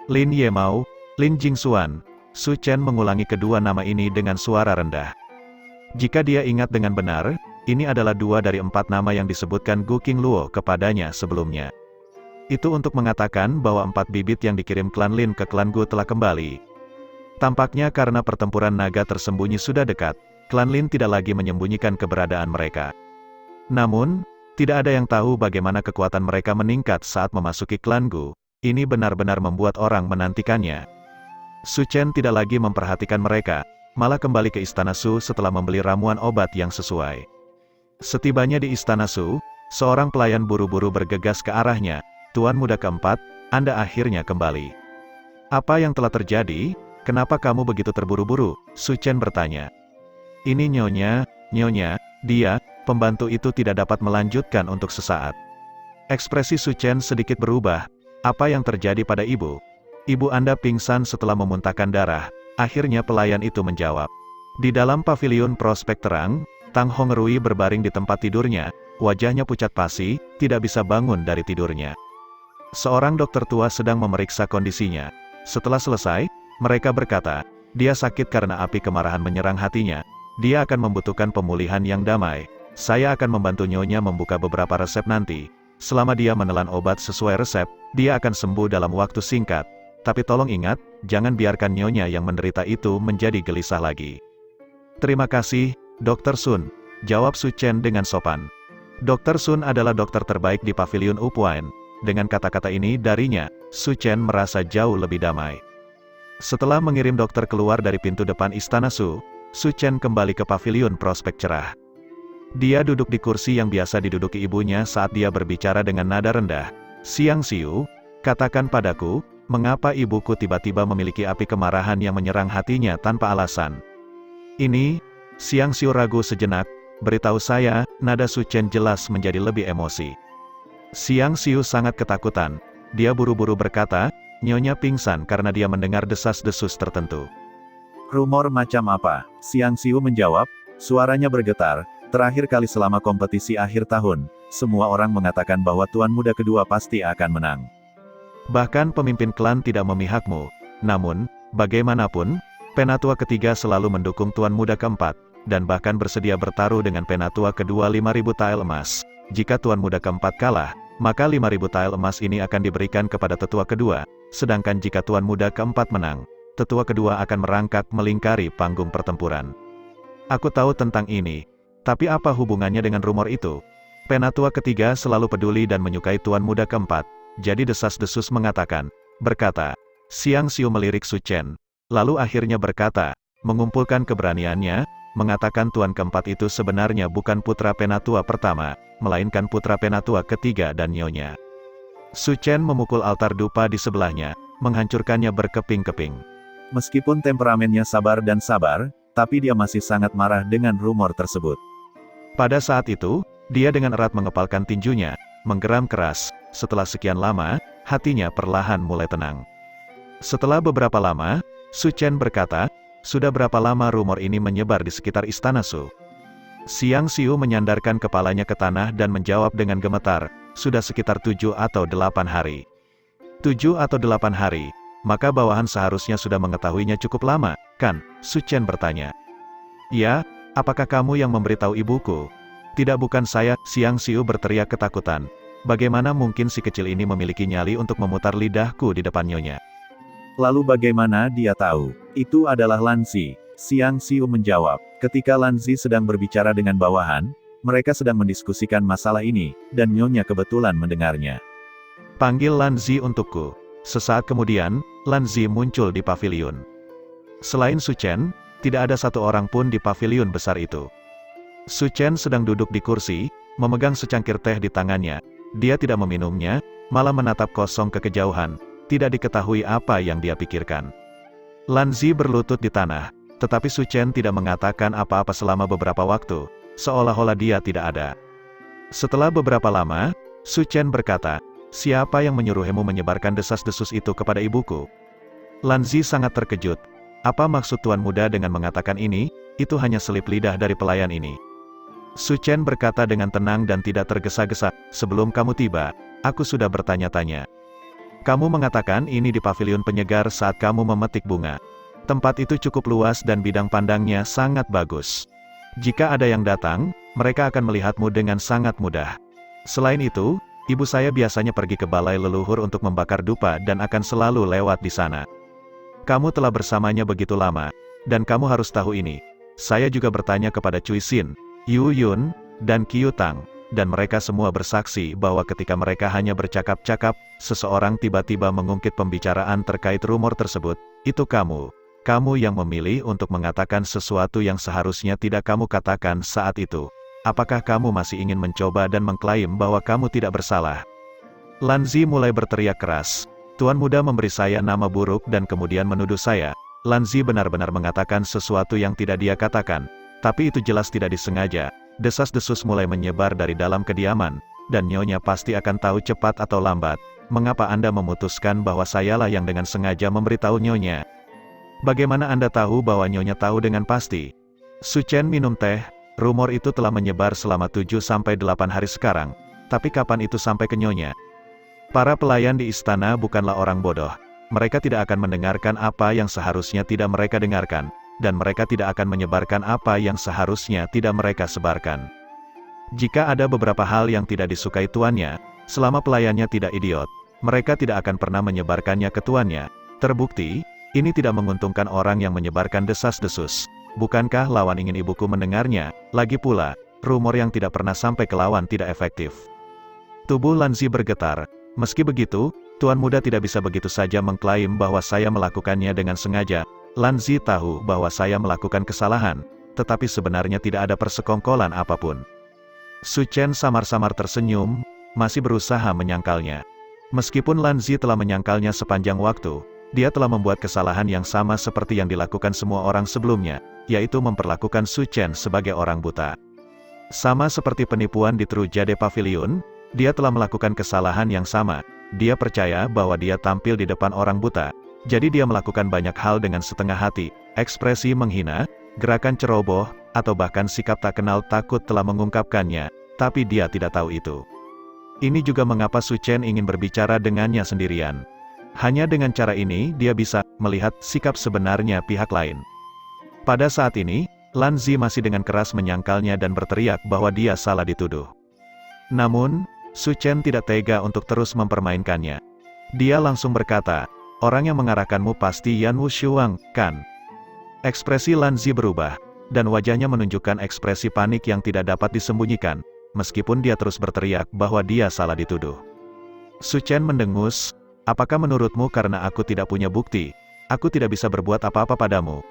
Lin Yemao, Lin Jingxuan, Su Chen mengulangi kedua nama ini dengan suara rendah. Jika dia ingat dengan benar, ini adalah 2 dari 4 nama yang disebutkan Guking Luo kepadanya sebelumnya. Itu untuk mengatakan bahwa 4 bibit yang dikirim klan Lin ke klan Gu telah kembali. Tampaknya karena pertempuran naga tersembunyi sudah dekat, klan Lin tidak lagi menyembunyikan keberadaan mereka. Namun, tidak ada yang tahu bagaimana kekuatan mereka meningkat saat memasuki klan Gu. Ini benar-benar membuat orang menantikannya. Su Chen tidak lagi memperhatikan mereka, malah kembali ke Istana Su setelah membeli ramuan obat yang sesuai. Setibanya di Istana Su, seorang pelayan buru-buru bergegas ke arahnya. Tuan muda keempat, Anda akhirnya kembali. Apa yang telah terjadi? Kenapa kamu begitu terburu-buru? Su Chen bertanya. Ini Nyonya, dia, pembantu itu tidak dapat melanjutkan untuk sesaat. Ekspresi Su Chen sedikit berubah. Apa yang terjadi pada ibu? Ibu Anda pingsan setelah memuntahkan darah. Akhirnya pelayan itu menjawab. Di dalam paviliun prospek terang, Tang Hongrui berbaring di tempat tidurnya, wajahnya pucat pasi, tidak bisa bangun dari tidurnya. Seorang dokter tua sedang memeriksa kondisinya. Setelah selesai, mereka berkata, dia sakit karena api kemarahan menyerang hatinya. Dia akan membutuhkan pemulihan yang damai. Saya akan membantu Nyonya membuka beberapa resep nanti. Selama dia menelan obat sesuai resep, dia akan sembuh dalam waktu singkat. Tapi tolong ingat, jangan biarkan Nyonya yang menderita itu menjadi gelisah lagi. Terima kasih, Dr. Sun, jawab Su Chen dengan sopan. Dr. Sun adalah dokter terbaik di paviliun Upuan. Dengan kata-kata ini darinya, Su Chen merasa jauh lebih damai. Setelah mengirim dokter keluar dari pintu depan Istana Su, Su Chen kembali ke paviliun prospek cerah. Dia duduk di kursi yang biasa diduduki ibunya saat dia berbicara dengan nada rendah. Siang Siu, katakan padaku, mengapa ibuku tiba-tiba memiliki api kemarahan yang menyerang hatinya tanpa alasan? Ini, Siang Siu ragu sejenak, beritahu saya, nada Su Chen jelas menjadi lebih emosi. Siang Siu sangat ketakutan. Dia buru-buru berkata, Nyonya pingsan karena dia mendengar desas-desus tertentu. Rumor macam apa? Siang Siu menjawab, Suaranya bergetar. Terakhir kali selama kompetisi akhir tahun, semua orang mengatakan bahwa Tuan Muda kedua pasti akan menang. Bahkan pemimpin klan tidak memihakmu. Namun, bagaimanapun, Penatua ketiga selalu mendukung Tuan Muda keempat, dan bahkan bersedia bertaruh dengan Penatua kedua 5.000 tael emas. Jika Tuan Muda keempat kalah, maka 5.000 tael emas ini akan diberikan kepada tetua kedua, sedangkan jika Tuan Muda keempat menang, tetua kedua akan merangkak melingkari panggung pertempuran. Aku tahu tentang ini, tapi apa hubungannya dengan rumor itu? Penatua ketiga selalu peduli dan menyukai Tuan Muda keempat, jadi desas-desus berkata, Xiang Xiu melirik Su Chen, lalu akhirnya berkata, mengumpulkan keberaniannya, mengatakan Tuan keempat itu sebenarnya bukan putra Penatua pertama, melainkan putra Penatua ketiga dan nyonya. Su Chen memukul altar dupa di sebelahnya, menghancurkannya berkeping-keping. Meskipun temperamennya sabar dan sabar, tapi dia masih sangat marah dengan rumor tersebut. Pada saat itu, dia dengan erat mengepalkan tinjunya, menggeram keras. Setelah sekian lama, hatinya perlahan mulai tenang. Setelah beberapa lama, Su Chen berkata, sudah berapa lama rumor ini menyebar di sekitar istana Su? Xiang Xiu menyandarkan kepalanya ke tanah dan menjawab dengan gemetar, sudah sekitar 7 atau 8 hari. 7 atau 8 hari, maka bawahan seharusnya sudah mengetahuinya cukup lama, kan? Su Chen bertanya. Ya, apakah kamu yang memberitahu ibuku? Tidak, bukan saya, Xiang Xiu berteriak ketakutan. Bagaimana mungkin si kecil ini memiliki nyali untuk memutar lidahku di depan nyonya? Lalu bagaimana dia tahu? Itu adalah Lan Zi. Xiang Xiu menjawab. Ketika Lan Zi sedang berbicara dengan bawahan, mereka sedang mendiskusikan masalah ini, dan nyonya kebetulan mendengarnya. Panggil Lan Zi untukku. Sesaat kemudian, Lan Zi muncul di paviliun. Selain Su Chen, tidak ada satu orang pun di paviliun besar itu. Su Chen sedang duduk di kursi, memegang secangkir teh di tangannya. Dia tidak meminumnya, malah menatap kosong ke kejauhan. Tidak diketahui apa yang dia pikirkan. Lan Zi berlutut di tanah, tetapi Su Chen tidak mengatakan apa-apa selama beberapa waktu, seolah-olah dia tidak ada. Setelah beberapa lama, Su Chen berkata, siapa yang menyuruhmu menyebarkan desas-desus itu kepada ibuku? Lan Zi sangat terkejut. Apa maksud Tuan Muda dengan mengatakan ini? Itu hanya selip lidah dari pelayan ini. Su Chen berkata dengan tenang dan tidak tergesa-gesa, sebelum kamu tiba, aku sudah bertanya-tanya. Kamu mengatakan ini di paviliun penyegar saat kamu memetik bunga. Tempat itu cukup luas dan bidang pandangnya sangat bagus. Jika ada yang datang, mereka akan melihatmu dengan sangat mudah. Selain itu, ibu saya biasanya pergi ke balai leluhur untuk membakar dupa dan akan selalu lewat di sana. Kamu telah bersamanya begitu lama, dan kamu harus tahu ini. Saya juga bertanya kepada Cui Xin, Yu Yun, dan Qiu Tang, dan mereka semua bersaksi bahwa ketika mereka hanya bercakap-cakap, seseorang tiba-tiba mengungkit pembicaraan terkait rumor tersebut. Itu kamu yang memilih untuk mengatakan sesuatu yang seharusnya tidak kamu katakan saat itu. Apakah kamu masih ingin mencoba dan mengklaim bahwa kamu tidak bersalah? Lan Zi mulai berteriak keras. Tuan Muda memberi saya nama buruk dan kemudian menuduh saya. Lan Zi benar-benar mengatakan sesuatu yang tidak dia katakan. Tapi itu jelas tidak disengaja. Desas-desus mulai menyebar dari dalam kediaman, dan nyonya pasti akan tahu cepat atau lambat. Mengapa Anda memutuskan bahwa sayalah yang dengan sengaja memberitahu nyonya? Bagaimana Anda tahu bahwa nyonya tahu dengan pasti? Su Chen minum teh. Rumor itu telah menyebar selama 7-8 hari sekarang. Tapi kapan itu sampai ke nyonya? Para pelayan di istana bukanlah orang bodoh. Mereka tidak akan mendengarkan apa yang seharusnya tidak mereka dengarkan, dan mereka tidak akan menyebarkan apa yang seharusnya tidak mereka sebarkan. Jika ada beberapa hal yang tidak disukai tuannya, selama pelayannya tidak idiot, mereka tidak akan pernah menyebarkannya ke tuannya. Terbukti, ini tidak menguntungkan orang yang menyebarkan desas-desus. Bukankah lawan ingin ibuku mendengarnya? Lagi pula, rumor yang tidak pernah sampai ke lawan tidak efektif. Tubuh Lan Zi bergetar. Meski begitu, Tuan Muda tidak bisa begitu saja mengklaim bahwa saya melakukannya dengan sengaja. Lan Zi tahu bahwa saya melakukan kesalahan, tetapi sebenarnya tidak ada persekongkolan apapun. Su Chen samar-samar tersenyum, masih berusaha menyangkalnya. Meskipun Lan Zi telah menyangkalnya sepanjang waktu, dia telah membuat kesalahan yang sama seperti yang dilakukan semua orang sebelumnya, yaitu memperlakukan Su Chen sebagai orang buta. Sama seperti penipuan di Trujade Pavilion, dia telah melakukan kesalahan yang sama. Dia percaya bahwa dia tampil di depan orang buta, jadi dia melakukan banyak hal dengan setengah hati, ekspresi menghina, gerakan ceroboh, atau bahkan sikap tak kenal takut telah mengungkapkannya, tapi dia tidak tahu itu. Ini juga mengapa Su Chen ingin berbicara dengannya sendirian. Hanya dengan cara ini dia bisa melihat sikap sebenarnya pihak lain. Pada saat ini, Lan Zi masih dengan keras menyangkalnya dan berteriak bahwa dia salah dituduh. Namun, Su Chen tidak tega untuk terus mempermainkannya. Dia langsung berkata, "Orang yang mengarahkanmu pasti Yan Wushuang, kan?" Ekspresi Lan Zi berubah, dan wajahnya menunjukkan ekspresi panik yang tidak dapat disembunyikan, meskipun dia terus berteriak bahwa dia salah dituduh. Su Chen mendengus, "Apakah menurutmu karena aku tidak punya bukti, aku tidak bisa berbuat apa-apa padamu?"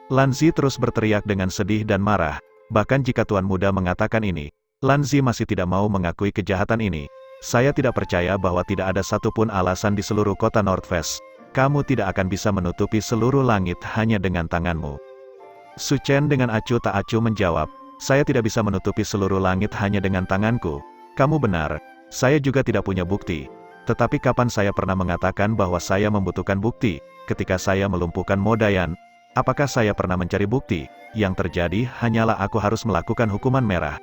Lan Zi terus berteriak dengan sedih dan marah, bahkan jika Tuan Muda mengatakan ini, Lan Zi masih tidak mau mengakui kejahatan ini. "Saya tidak percaya bahwa tidak ada satupun alasan di seluruh kota Northwest. Kamu tidak akan bisa menutupi seluruh langit hanya dengan tanganmu." Su Chen dengan acuh tak acuh menjawab, "Saya tidak bisa menutupi seluruh langit hanya dengan tanganku. Kamu benar, saya juga tidak punya bukti. Tetapi kapan saya pernah mengatakan bahwa saya membutuhkan bukti? Ketika saya melumpuhkan Mo Dayan, apakah saya pernah mencari bukti? Yang terjadi hanyalah aku harus melakukan hukuman merah."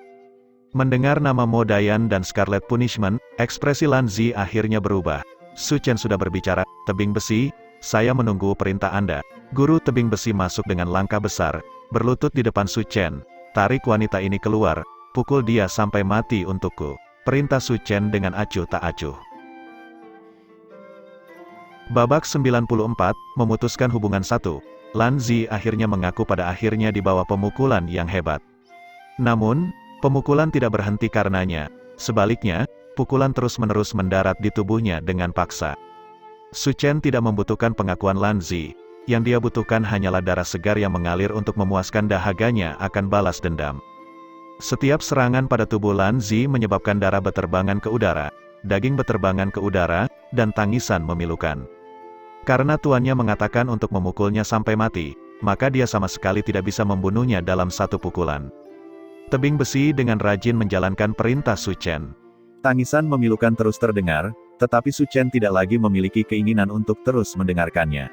Mendengar nama Mo Dayan dan Scarlet Punishment, ekspresi Lan Zi akhirnya berubah. Su Chen sudah berbicara, "Tebing besi, saya menunggu perintah Anda." Guru tebing besi masuk dengan langkah besar, berlutut di depan Su Chen. "Tarik wanita ini keluar, pukul dia sampai mati untukku." Perintah Su Chen dengan acuh tak acuh. Babak 94, memutuskan hubungan 1. Lan Zi akhirnya mengaku pada akhirnya di bawah pemukulan yang hebat. Namun, pemukulan tidak berhenti karenanya. Sebaliknya, pukulan terus-menerus mendarat di tubuhnya dengan paksa. Su Chen tidak membutuhkan pengakuan Lan Zi. Yang dia butuhkan hanyalah darah segar yang mengalir untuk memuaskan dahaganya akan balas dendam. Setiap serangan pada tubuh Lan Zi menyebabkan darah beterbangan ke udara, daging beterbangan ke udara, dan tangisan memilukan. Karena tuannya mengatakan untuk memukulnya sampai mati, maka dia sama sekali tidak bisa membunuhnya dalam satu pukulan. Tebing besi dengan rajin menjalankan perintah Su Chen. Tangisan memilukan terus terdengar, tetapi Su Chen tidak lagi memiliki keinginan untuk terus mendengarkannya.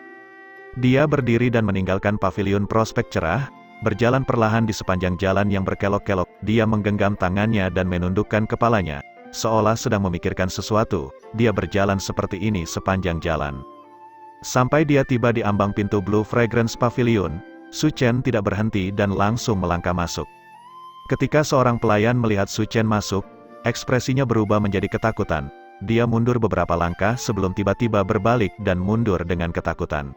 Dia berdiri dan meninggalkan paviliun prospek cerah, berjalan perlahan di sepanjang jalan yang berkelok-kelok. Dia menggenggam tangannya dan menundukkan kepalanya, seolah sedang memikirkan sesuatu. Dia berjalan seperti ini sepanjang jalan. Sampai dia tiba di ambang pintu Blue Fragrance Pavilion, Su Chen tidak berhenti dan langsung melangkah masuk. Ketika seorang pelayan melihat Su Chen masuk, ekspresinya berubah menjadi ketakutan. Dia mundur beberapa langkah sebelum tiba-tiba berbalik dan mundur dengan ketakutan.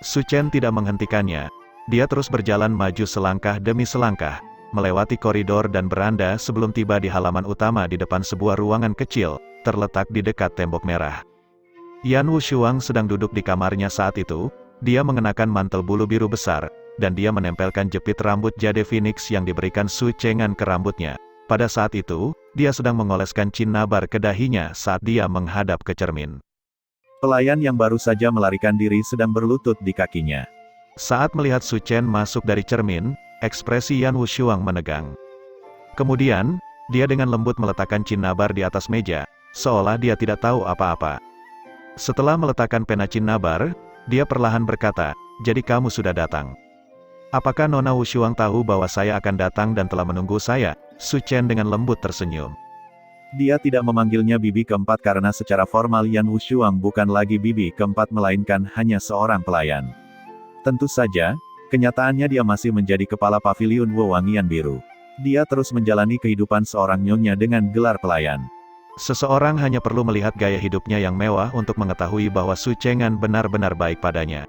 Su Chen tidak menghentikannya. Dia terus berjalan maju selangkah demi selangkah, melewati koridor dan beranda sebelum tiba di halaman utama di depan sebuah ruangan kecil, terletak di dekat tembok merah. Yan Wushuang sedang duduk di kamarnya saat itu. Dia mengenakan mantel bulu biru besar, dan dia menempelkan jepit rambut jade phoenix yang diberikan Su Chengan ke rambutnya. Pada saat itu, dia sedang mengoleskan cinnabar ke dahinya saat dia menghadap ke cermin. Pelayan yang baru saja melarikan diri sedang berlutut di kakinya. Saat melihat Su Chen masuk dari cermin, ekspresi Yan Wushuang menegang. Kemudian, dia dengan lembut meletakkan cinnabar di atas meja, seolah dia tidak tahu apa-apa. Setelah meletakkan pena cinnabar, dia perlahan berkata, "Jadi kamu sudah datang. Apakah Nona Wushuang tahu bahwa saya akan datang dan telah menunggu saya?" Su Chen dengan lembut tersenyum. Dia tidak memanggilnya bibi keempat karena secara formal Yan Wushuang bukan lagi bibi keempat melainkan hanya seorang pelayan. Tentu saja, kenyataannya dia masih menjadi kepala paviliun Wewangian Biru. Dia terus menjalani kehidupan seorang nyonya dengan gelar pelayan. Seseorang hanya perlu melihat gaya hidupnya yang mewah untuk mengetahui bahwa Su Chengan benar-benar baik padanya.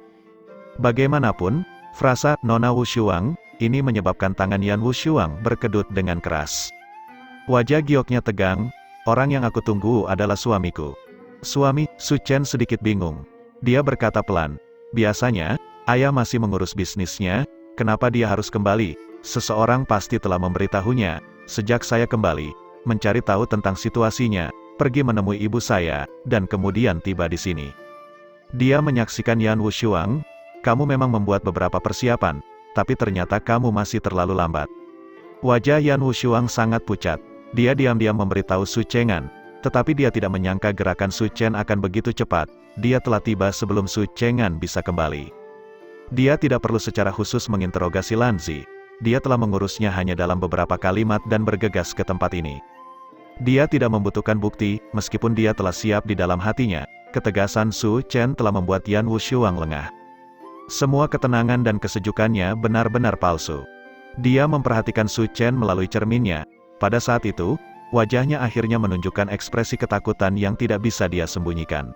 Bagaimanapun, frasa Nona Wushuang ini menyebabkan tangan Yan Wushuang berkedut dengan keras. Wajah gioknya tegang. "Orang yang aku tunggu adalah suamiku." "Suami?" Su Chen sedikit bingung. Dia berkata pelan, "Biasanya, ayah masih mengurus bisnisnya, kenapa dia harus kembali? Seseorang pasti telah memberitahunya. Sejak saya kembali, mencari tahu tentang situasinya, pergi menemui ibu saya, dan kemudian tiba di sini." Dia menyaksikan Yan Wushuang. "Kamu memang membuat beberapa persiapan, tapi ternyata kamu masih terlalu lambat." Wajah Yan Wushuang sangat pucat. Dia diam-diam memberitahu Su Chengan, tetapi dia tidak menyangka gerakan Su Chen akan begitu cepat. Dia telah tiba sebelum Su Chengan bisa kembali. Dia tidak perlu secara khusus menginterogasi Lan Zi. dia telah mengurusnya hanya dalam beberapa kalimat dan bergegas ke tempat ini. Dia tidak membutuhkan bukti, meskipun dia telah siap di dalam hatinya. Ketegasan Su Chen telah membuat Yan Wushuang lengah. Semua ketenangan dan kesejukannya benar-benar palsu. Dia memperhatikan Su Chen melalui cerminnya. Pada saat itu, wajahnya akhirnya menunjukkan ekspresi ketakutan yang tidak bisa dia sembunyikan.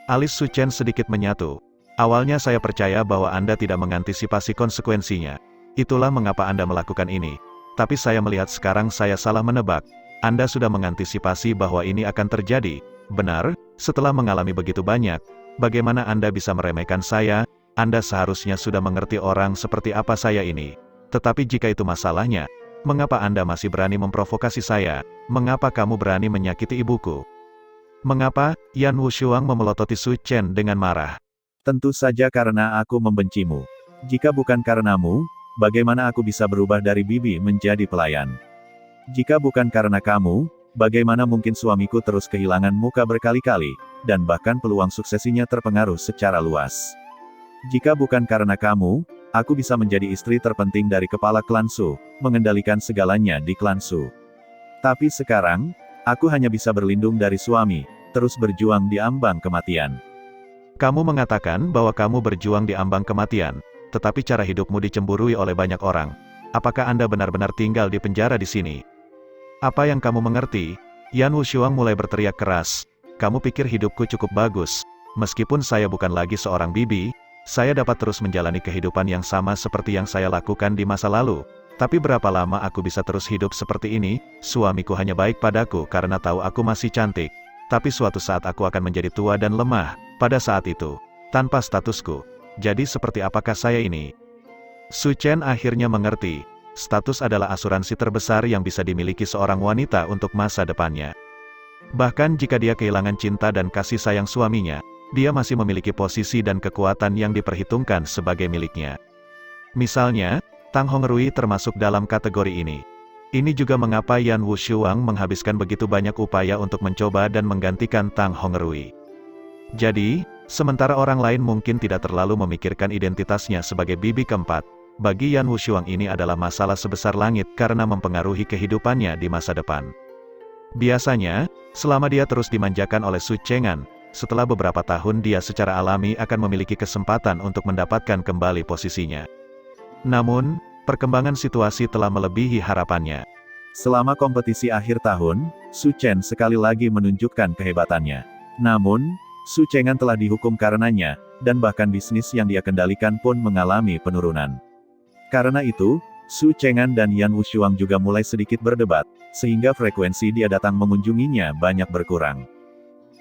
Alis Su Chen sedikit menyatu. Awalnya saya percaya bahwa Anda tidak mengantisipasi konsekuensinya. Itulah mengapa Anda melakukan ini. Tapi saya melihat sekarang saya salah menebak. Anda sudah mengantisipasi bahwa ini akan terjadi. Benar, setelah mengalami begitu banyak, bagaimana Anda bisa meremehkan saya? Anda seharusnya sudah mengerti orang seperti apa saya ini. Tetapi jika itu masalahnya, mengapa Anda masih berani memprovokasi saya? Mengapa kamu berani menyakiti ibuku? Mengapa? Yan Wushuang memelototi Su Chen dengan marah. Tentu saja karena aku membencimu. Jika bukan karenamu, bagaimana aku bisa berubah dari bibi menjadi pelayan? Jika bukan karena kamu, bagaimana mungkin suamiku terus kehilangan muka berkali-kali, dan bahkan peluang suksesinya terpengaruh secara luas? Jika bukan karena kamu, aku bisa menjadi istri terpenting dari kepala klan Su, mengendalikan segalanya di klan Su. Tapi sekarang, aku hanya bisa berlindung dari suami, terus berjuang di ambang kematian. Kamu mengatakan bahwa kamu berjuang di ambang kematian, tetapi cara hidupmu dicemburui oleh banyak orang. Apakah Anda benar-benar tinggal di penjara di sini? Apa yang kamu mengerti? Yan Wushuang mulai berteriak keras. Kamu pikir hidupku cukup bagus? Meskipun saya bukan lagi seorang bibi, saya dapat terus menjalani kehidupan yang sama seperti yang saya lakukan di masa lalu. Tapi berapa lama aku bisa terus hidup seperti ini? Suamiku hanya baik padaku karena tahu aku masih cantik. Tapi suatu saat aku akan menjadi tua dan lemah. Pada saat itu, tanpa statusku. Jadi seperti apakah saya ini? Su Chen akhirnya mengerti. Status adalah asuransi terbesar yang bisa dimiliki seorang wanita untuk masa depannya. Bahkan jika dia kehilangan cinta dan kasih sayang suaminya, dia masih memiliki posisi dan kekuatan yang diperhitungkan sebagai miliknya. Misalnya, Tang Hongrui termasuk dalam kategori ini. Ini juga mengapa Yan Wushuang menghabiskan begitu banyak upaya untuk mencoba dan menggantikan Tang Hongrui. Jadi, sementara orang lain mungkin tidak terlalu memikirkan identitasnya sebagai bibi keempat, bagi Yan Wushuang ini adalah masalah sebesar langit karena mempengaruhi kehidupannya di masa depan. Biasanya, selama dia terus dimanjakan oleh Su Chengan, setelah beberapa tahun dia secara alami akan memiliki kesempatan untuk mendapatkan kembali posisinya. Namun, perkembangan situasi telah melebihi harapannya. Selama kompetisi akhir tahun, Su Chen sekali lagi menunjukkan kehebatannya. Namun, Su Chengan telah dihukum karenanya, dan bahkan bisnis yang dia kendalikan pun mengalami penurunan. Karena itu, Su Chengan dan Yan Wushuang juga mulai sedikit berdebat, sehingga frekuensi dia datang mengunjunginya banyak berkurang.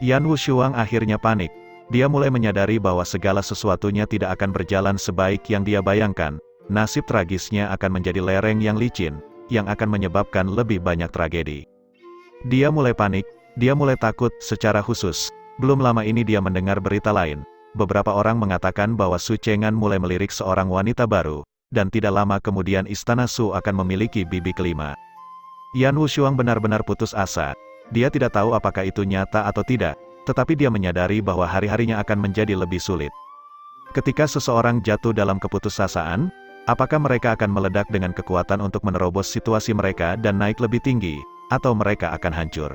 Yan Wushuang akhirnya panik. Dia mulai menyadari bahwa segala sesuatunya tidak akan berjalan sebaik yang dia bayangkan. Nasib tragisnya akan menjadi lereng yang licin, yang akan menyebabkan lebih banyak tragedi. Dia mulai panik, dia mulai takut secara khusus. Belum lama ini dia mendengar berita lain. Beberapa orang mengatakan bahwa Su Chengan mulai melirik seorang wanita baru, dan tidak lama kemudian Istana Su akan memiliki bibi kelima. Yan Wushuang benar-benar putus asa. Dia tidak tahu apakah itu nyata atau tidak, tetapi dia menyadari bahwa hari-harinya akan menjadi lebih sulit. Ketika seseorang jatuh dalam keputusasaan, apakah mereka akan meledak dengan kekuatan untuk menerobos situasi mereka dan naik lebih tinggi, atau mereka akan hancur?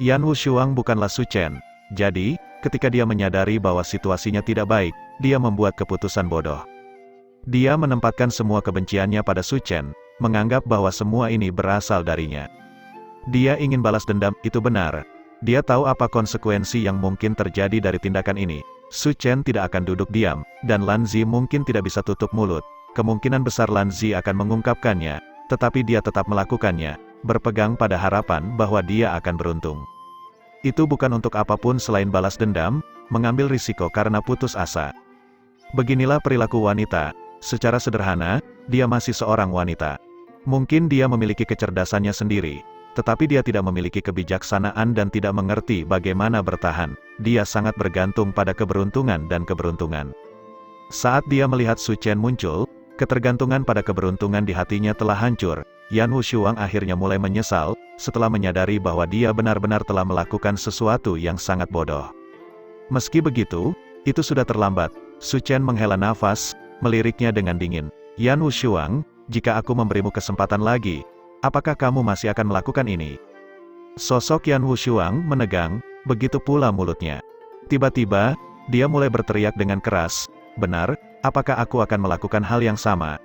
Yan Wushuang bukanlah Su Chen. Jadi, ketika dia menyadari bahwa situasinya tidak baik, dia membuat keputusan bodoh. Dia menempatkan semua kebenciannya pada Su Chen, menganggap bahwa semua ini berasal darinya. Dia ingin balas dendam, itu benar. Dia tahu apa konsekuensi yang mungkin terjadi dari tindakan ini. Su Chen tidak akan duduk diam, dan Lan Zi mungkin tidak bisa tutup mulut. Kemungkinan besar Lan Zi akan mengungkapkannya, tetapi dia tetap melakukannya, berpegang pada harapan bahwa dia akan beruntung. Itu bukan untuk apapun selain balas dendam, mengambil risiko karena putus asa. Beginilah perilaku wanita. Secara sederhana, dia masih seorang wanita. Mungkin dia memiliki kecerdasannya sendiri, tetapi dia tidak memiliki kebijaksanaan dan tidak mengerti bagaimana bertahan. Dia sangat bergantung pada keberuntungan dan keberuntungan. Saat dia melihat Su Chen muncul, ketergantungan pada keberuntungan di hatinya telah hancur. Yan Wushuang akhirnya mulai menyesal, setelah menyadari bahwa dia benar-benar telah melakukan sesuatu yang sangat bodoh. Meski begitu, itu sudah terlambat. Su Chen menghela nafas, meliriknya dengan dingin. Yan Wushuang, jika aku memberimu kesempatan lagi, apakah kamu masih akan melakukan ini? Sosok Yan Wushuang menegang, begitu pula mulutnya. Tiba-tiba, dia mulai berteriak dengan keras, benar, apakah aku akan melakukan hal yang sama?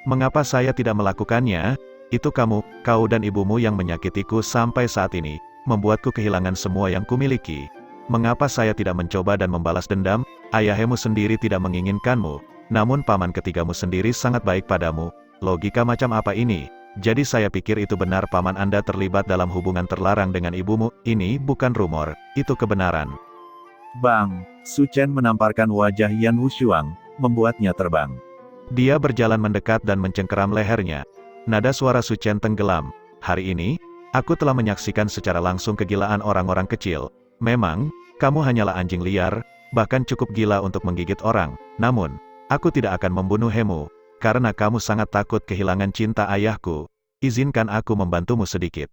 Mengapa saya tidak melakukannya? Itu kamu, kau dan ibumu yang menyakitiku sampai saat ini, membuatku kehilangan semua yang kumiliki. Mengapa saya tidak mencoba dan membalas dendam? Ayahmu sendiri tidak menginginkanmu, namun paman ketigamu sendiri sangat baik padamu. Logika macam apa ini? Jadi saya pikir itu benar paman Anda terlibat dalam hubungan terlarang dengan ibumu. Ini bukan rumor, itu kebenaran. Bang, Su Chen menamparkan wajah Yan Wushuang, membuatnya terbang. Dia berjalan mendekat dan mencengkeram lehernya. Nada suara Su Chen tenggelam. Hari ini, aku telah menyaksikan secara langsung kegilaan orang-orang kecil. Memang, kamu hanyalah anjing liar, bahkan cukup gila untuk menggigit orang. Namun, aku tidak akan membunuhmu, karena kamu sangat takut kehilangan cinta ayahku. Izinkan aku membantumu sedikit.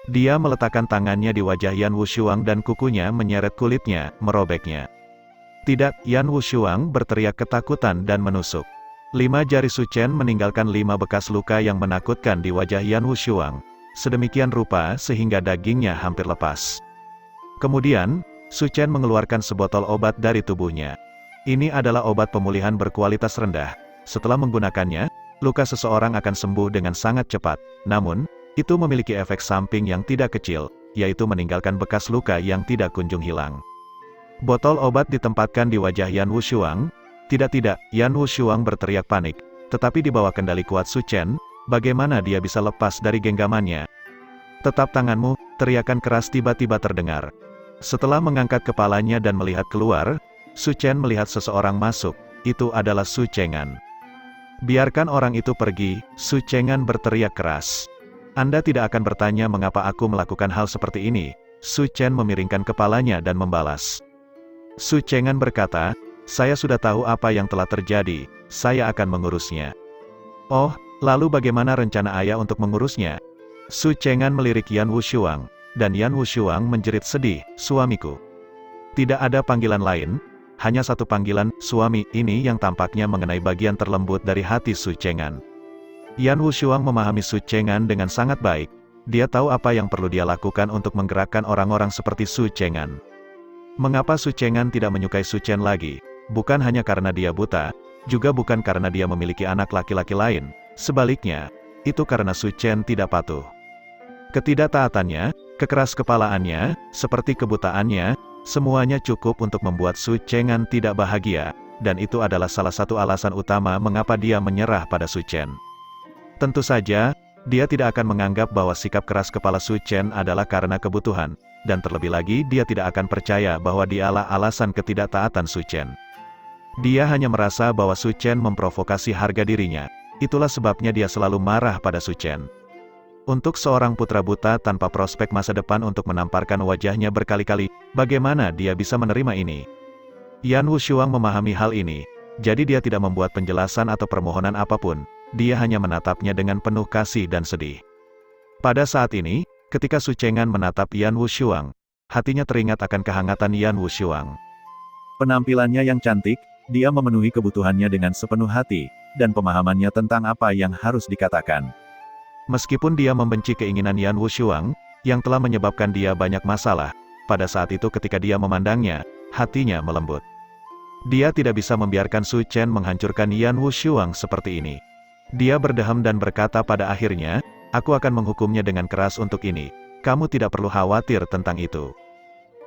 Dia meletakkan tangannya di wajah Yan Wushuang dan kukunya menyeret kulitnya, merobeknya. Tidak, Yan Wushuang berteriak ketakutan dan menusuk. 5 jari Su Chen meninggalkan 5 bekas luka yang menakutkan di wajah Yan Wushuang. Sedemikian rupa sehingga dagingnya hampir lepas. Kemudian, Su Chen mengeluarkan sebotol obat dari tubuhnya. Ini adalah obat pemulihan berkualitas rendah. Setelah menggunakannya, luka seseorang akan sembuh dengan sangat cepat. Namun, itu memiliki efek samping yang tidak kecil, yaitu meninggalkan bekas luka yang tidak kunjung hilang. Botol obat ditempatkan di wajah Yan Wushuang. Tidak, Yan Wushuang berteriak panik. Tetapi di bawah kendali kuat Su Chen, bagaimana dia bisa lepas dari genggamannya? Tetap tanganmu, teriakan keras tiba-tiba terdengar. Setelah mengangkat kepalanya dan melihat keluar, Su Chen melihat seseorang masuk. Itu adalah Su Chengan. Biarkan orang itu pergi, Su Chengan berteriak keras. Anda tidak akan bertanya mengapa aku melakukan hal seperti ini. Su Chen memiringkan kepalanya dan membalas. Su Chengan berkata, saya sudah tahu apa yang telah terjadi, saya akan mengurusnya. Oh, lalu bagaimana rencana ayah untuk mengurusnya? Su Chengan melirik Yan Wushuang, dan Yan Wushuang menjerit sedih, suamiku. Tidak ada panggilan lain, hanya satu panggilan, suami, ini yang tampaknya mengenai bagian terlembut dari hati Su Chengan. Yan Wushuang memahami Su Chengan dengan sangat baik. Dia tahu apa yang perlu dia lakukan untuk menggerakkan orang-orang seperti Su Chengan. Mengapa Su Chengan tidak menyukai Su Chen lagi? Bukan hanya karena dia buta, juga bukan karena dia memiliki anak laki-laki lain. Sebaliknya, itu karena Su Chen tidak patuh. Ketidaktaatannya, kekeras-kepalaannya, seperti kebutaannya, semuanya cukup untuk membuat Su Chengan tidak bahagia, dan itu adalah salah satu alasan utama mengapa dia menyerah pada Su Chen. Tentu saja, dia tidak akan menganggap bahwa sikap keras kepala Su Chen adalah karena kebutuhan, dan terlebih lagi dia tidak akan percaya bahwa dialah alasan ketidaktaatan Su Chen. Dia hanya merasa bahwa Su Chen memprovokasi harga dirinya, itulah sebabnya dia selalu marah pada Su Chen. Untuk seorang putra buta tanpa prospek masa depan untuk menamparkan wajahnya berkali-kali, bagaimana dia bisa menerima ini? Yan Wushuang memahami hal ini, jadi dia tidak membuat penjelasan atau permohonan apapun, dia hanya menatapnya dengan penuh kasih dan sedih. Pada saat ini, ketika Su Chengan menatap Yan Wushuang, hatinya teringat akan kehangatan Yan Wushuang. Penampilannya yang cantik, dia memenuhi kebutuhannya dengan sepenuh hati, dan pemahamannya tentang apa yang harus dikatakan. Meskipun dia membenci keinginan Yan Wushuang, yang telah menyebabkan dia banyak masalah, pada saat itu ketika dia memandangnya, hatinya melembut. Dia tidak bisa membiarkan Su Chen menghancurkan Yan Wushuang seperti ini. Dia berdeham dan berkata pada akhirnya, aku akan menghukumnya dengan keras untuk ini. Kamu tidak perlu khawatir tentang itu.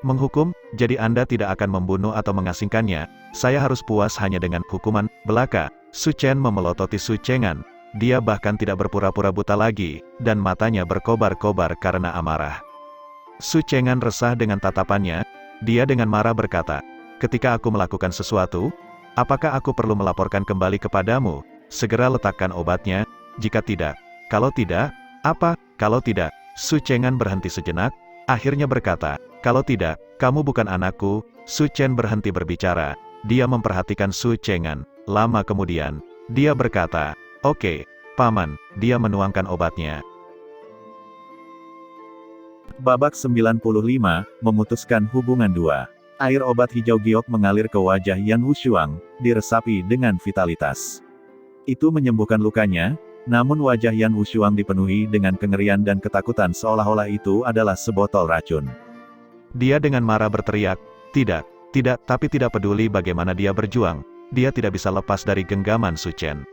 Menghukum, jadi Anda tidak akan membunuh atau mengasingkannya, saya harus puas hanya dengan hukuman belaka. Su Chen memelototi Su Chengan. Dia bahkan tidak berpura-pura buta lagi, dan matanya berkobar-kobar karena amarah. Su Chengan resah dengan tatapannya, dia dengan marah berkata, ketika aku melakukan sesuatu, apakah aku perlu melaporkan kembali kepadamu? Segera letakkan obatnya, jika tidak. Kalau tidak, apa? Kalau tidak, Su Chengan berhenti sejenak, akhirnya berkata, kalau tidak, kamu bukan anakku. Su Chen berhenti berbicara, dia memperhatikan Su Chengan. Lama kemudian, dia berkata, oke, Paman, dia menuangkan obatnya. Babak 95, memutuskan hubungan 2. Air obat hijau giok mengalir ke wajah Yan Wushuang, diresapi dengan vitalitas. Itu menyembuhkan lukanya, namun wajah Yan Wushuang dipenuhi dengan kengerian dan ketakutan seolah-olah itu adalah sebotol racun. Dia dengan marah berteriak, tidak, tapi tidak peduli bagaimana dia berjuang, dia tidak bisa lepas dari genggaman Su Chen.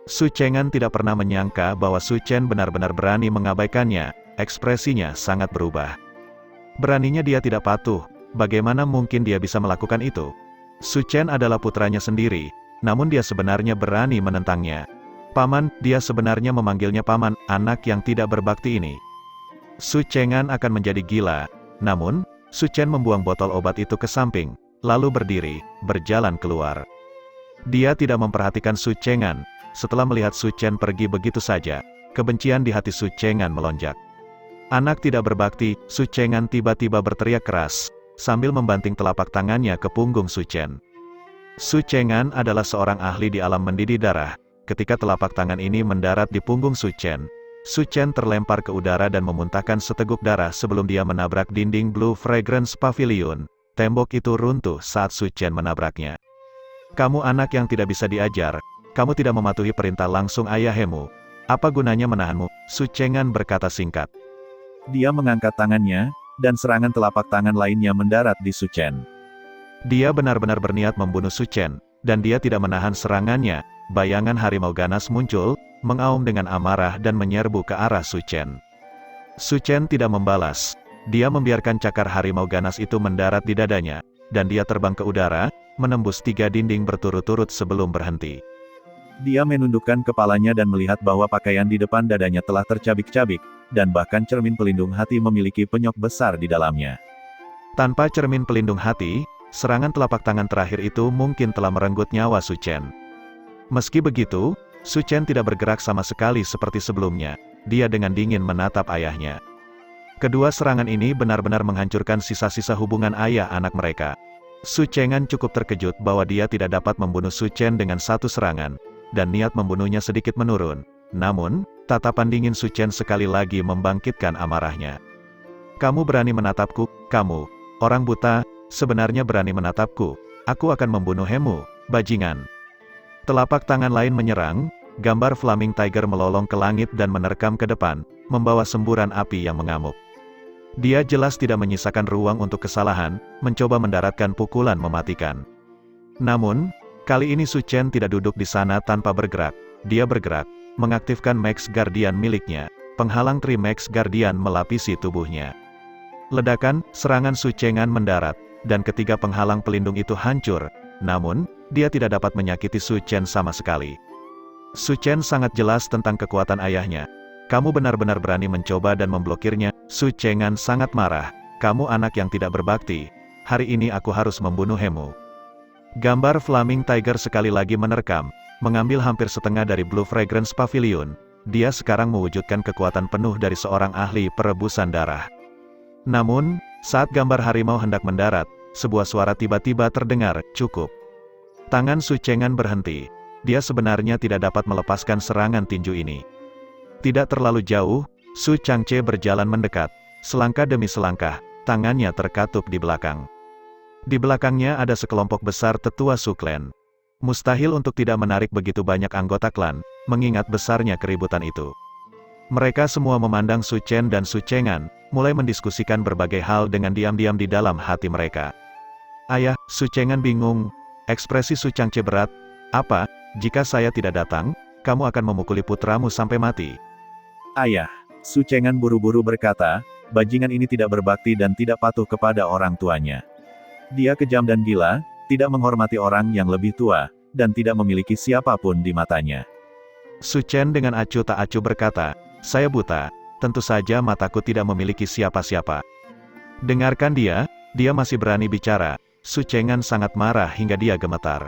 Su Chengan tidak pernah menyangka bahwa Su Chen benar-benar berani mengabaikannya, ekspresinya sangat berubah. Beraninya dia tidak patuh, bagaimana mungkin dia bisa melakukan itu? Su Chen adalah putranya sendiri, namun dia sebenarnya berani menentangnya. Paman, dia sebenarnya memanggilnya paman, anak yang tidak berbakti ini. Su Chengan akan menjadi gila, namun, Su Chen membuang botol obat itu ke samping, lalu berdiri, berjalan keluar. Dia tidak memperhatikan Su Chengan. Setelah melihat Su Chen pergi begitu saja, kebencian di hati Su Chengan melonjak. Anak tidak berbakti, Su Chengan tiba-tiba berteriak keras, sambil membanting telapak tangannya ke punggung Su Chen. Su Chengan adalah seorang ahli di alam mendidih darah. Ketika telapak tangan ini mendarat di punggung Su Chen terlempar ke udara dan memuntahkan seteguk darah sebelum dia menabrak dinding Blue Fragrance Pavilion. Tembok itu runtuh saat Su Chen menabraknya. Kamu anak yang tidak bisa diajar, kamu tidak mematuhi perintah langsung ayahmu. Apa gunanya menahanmu? Su Chengan berkata singkat. Dia mengangkat tangannya, dan serangan telapak tangan lainnya mendarat di Su Chen. Dia benar-benar berniat membunuh Su Chen, dan dia tidak menahan serangannya. Bayangan harimau ganas muncul, mengaum dengan amarah dan menyerbu ke arah Su Chen. Su Chen tidak membalas. Dia membiarkan cakar harimau ganas itu mendarat di dadanya, dan dia terbang ke udara, menembus 3 dinding berturut-turut sebelum berhenti. Dia menundukkan kepalanya dan melihat bahwa pakaian di depan dadanya telah tercabik-cabik, dan bahkan cermin pelindung hati memiliki penyok besar di dalamnya. Tanpa cermin pelindung hati, serangan telapak tangan terakhir itu mungkin telah merenggut nyawa Su Chen. Meski begitu, Su Chen tidak bergerak sama sekali seperti sebelumnya. Dia dengan dingin menatap ayahnya. Kedua serangan ini benar-benar menghancurkan sisa-sisa hubungan ayah anak mereka. Su Chengan cukup terkejut bahwa dia tidak dapat membunuh Su Chen dengan satu serangan, dan niat membunuhnya sedikit menurun. Namun, tatapan dingin Su Chen sekali lagi membangkitkan amarahnya. Kamu berani menatapku, kamu, orang buta, sebenarnya berani menatapku. Aku akan membunuhmu, bajingan. Telapak tangan lain menyerang, gambar Flaming Tiger melolong ke langit dan menerkam ke depan, membawa semburan api yang mengamuk. Dia jelas tidak menyisakan ruang untuk kesalahan, mencoba mendaratkan pukulan mematikan. Namun, kali ini Su Chen tidak duduk di sana tanpa bergerak. Dia bergerak, mengaktifkan Max Guardian miliknya, penghalang Tri Max Guardian melapisi tubuhnya. Ledakan, serangan Su Chengan mendarat, dan ketiga penghalang pelindung itu hancur, namun, dia tidak dapat menyakiti Su Chen sama sekali. Su Chen sangat jelas tentang kekuatan ayahnya. Kamu benar-benar berani mencoba dan memblokirnya. Su Chengan sangat marah. Kamu anak yang tidak berbakti. Hari ini aku harus membunuhmu. Gambar Flaming Tiger sekali lagi menerkam, mengambil hampir setengah dari Blue Fragrance Pavilion. Dia sekarang mewujudkan kekuatan penuh dari seorang ahli perebusan darah. Namun, saat gambar harimau hendak mendarat, sebuah suara tiba-tiba terdengar, cukup. Tangan Su Chengan berhenti. Dia sebenarnya tidak dapat melepaskan serangan tinju ini. Tidak terlalu jauh, Su Changche berjalan mendekat. Selangkah demi selangkah, tangannya terkatup di belakang. Di belakangnya ada sekelompok besar tetua Su Clan. Mustahil untuk tidak menarik begitu banyak anggota klan, mengingat besarnya keributan itu. Mereka semua memandang Su Chen dan Su Chengan, mulai mendiskusikan berbagai hal dengan diam-diam di dalam hati mereka. Ayah, Su Chengan bingung. Ekspresi Su Changche berat. Apa, jika saya tidak datang, kamu akan memukuli putramu sampai mati? Ayah, Su Chengan buru-buru berkata, bajingan ini tidak berbakti dan tidak patuh kepada orang tuanya. Dia kejam dan gila, tidak menghormati orang yang lebih tua, dan tidak memiliki siapapun di matanya. Su Chen dengan acuh tak acuh berkata, saya buta, tentu saja mataku tidak memiliki siapa-siapa. Dengarkan dia masih berani bicara. Su Chengan sangat marah hingga dia gemetar.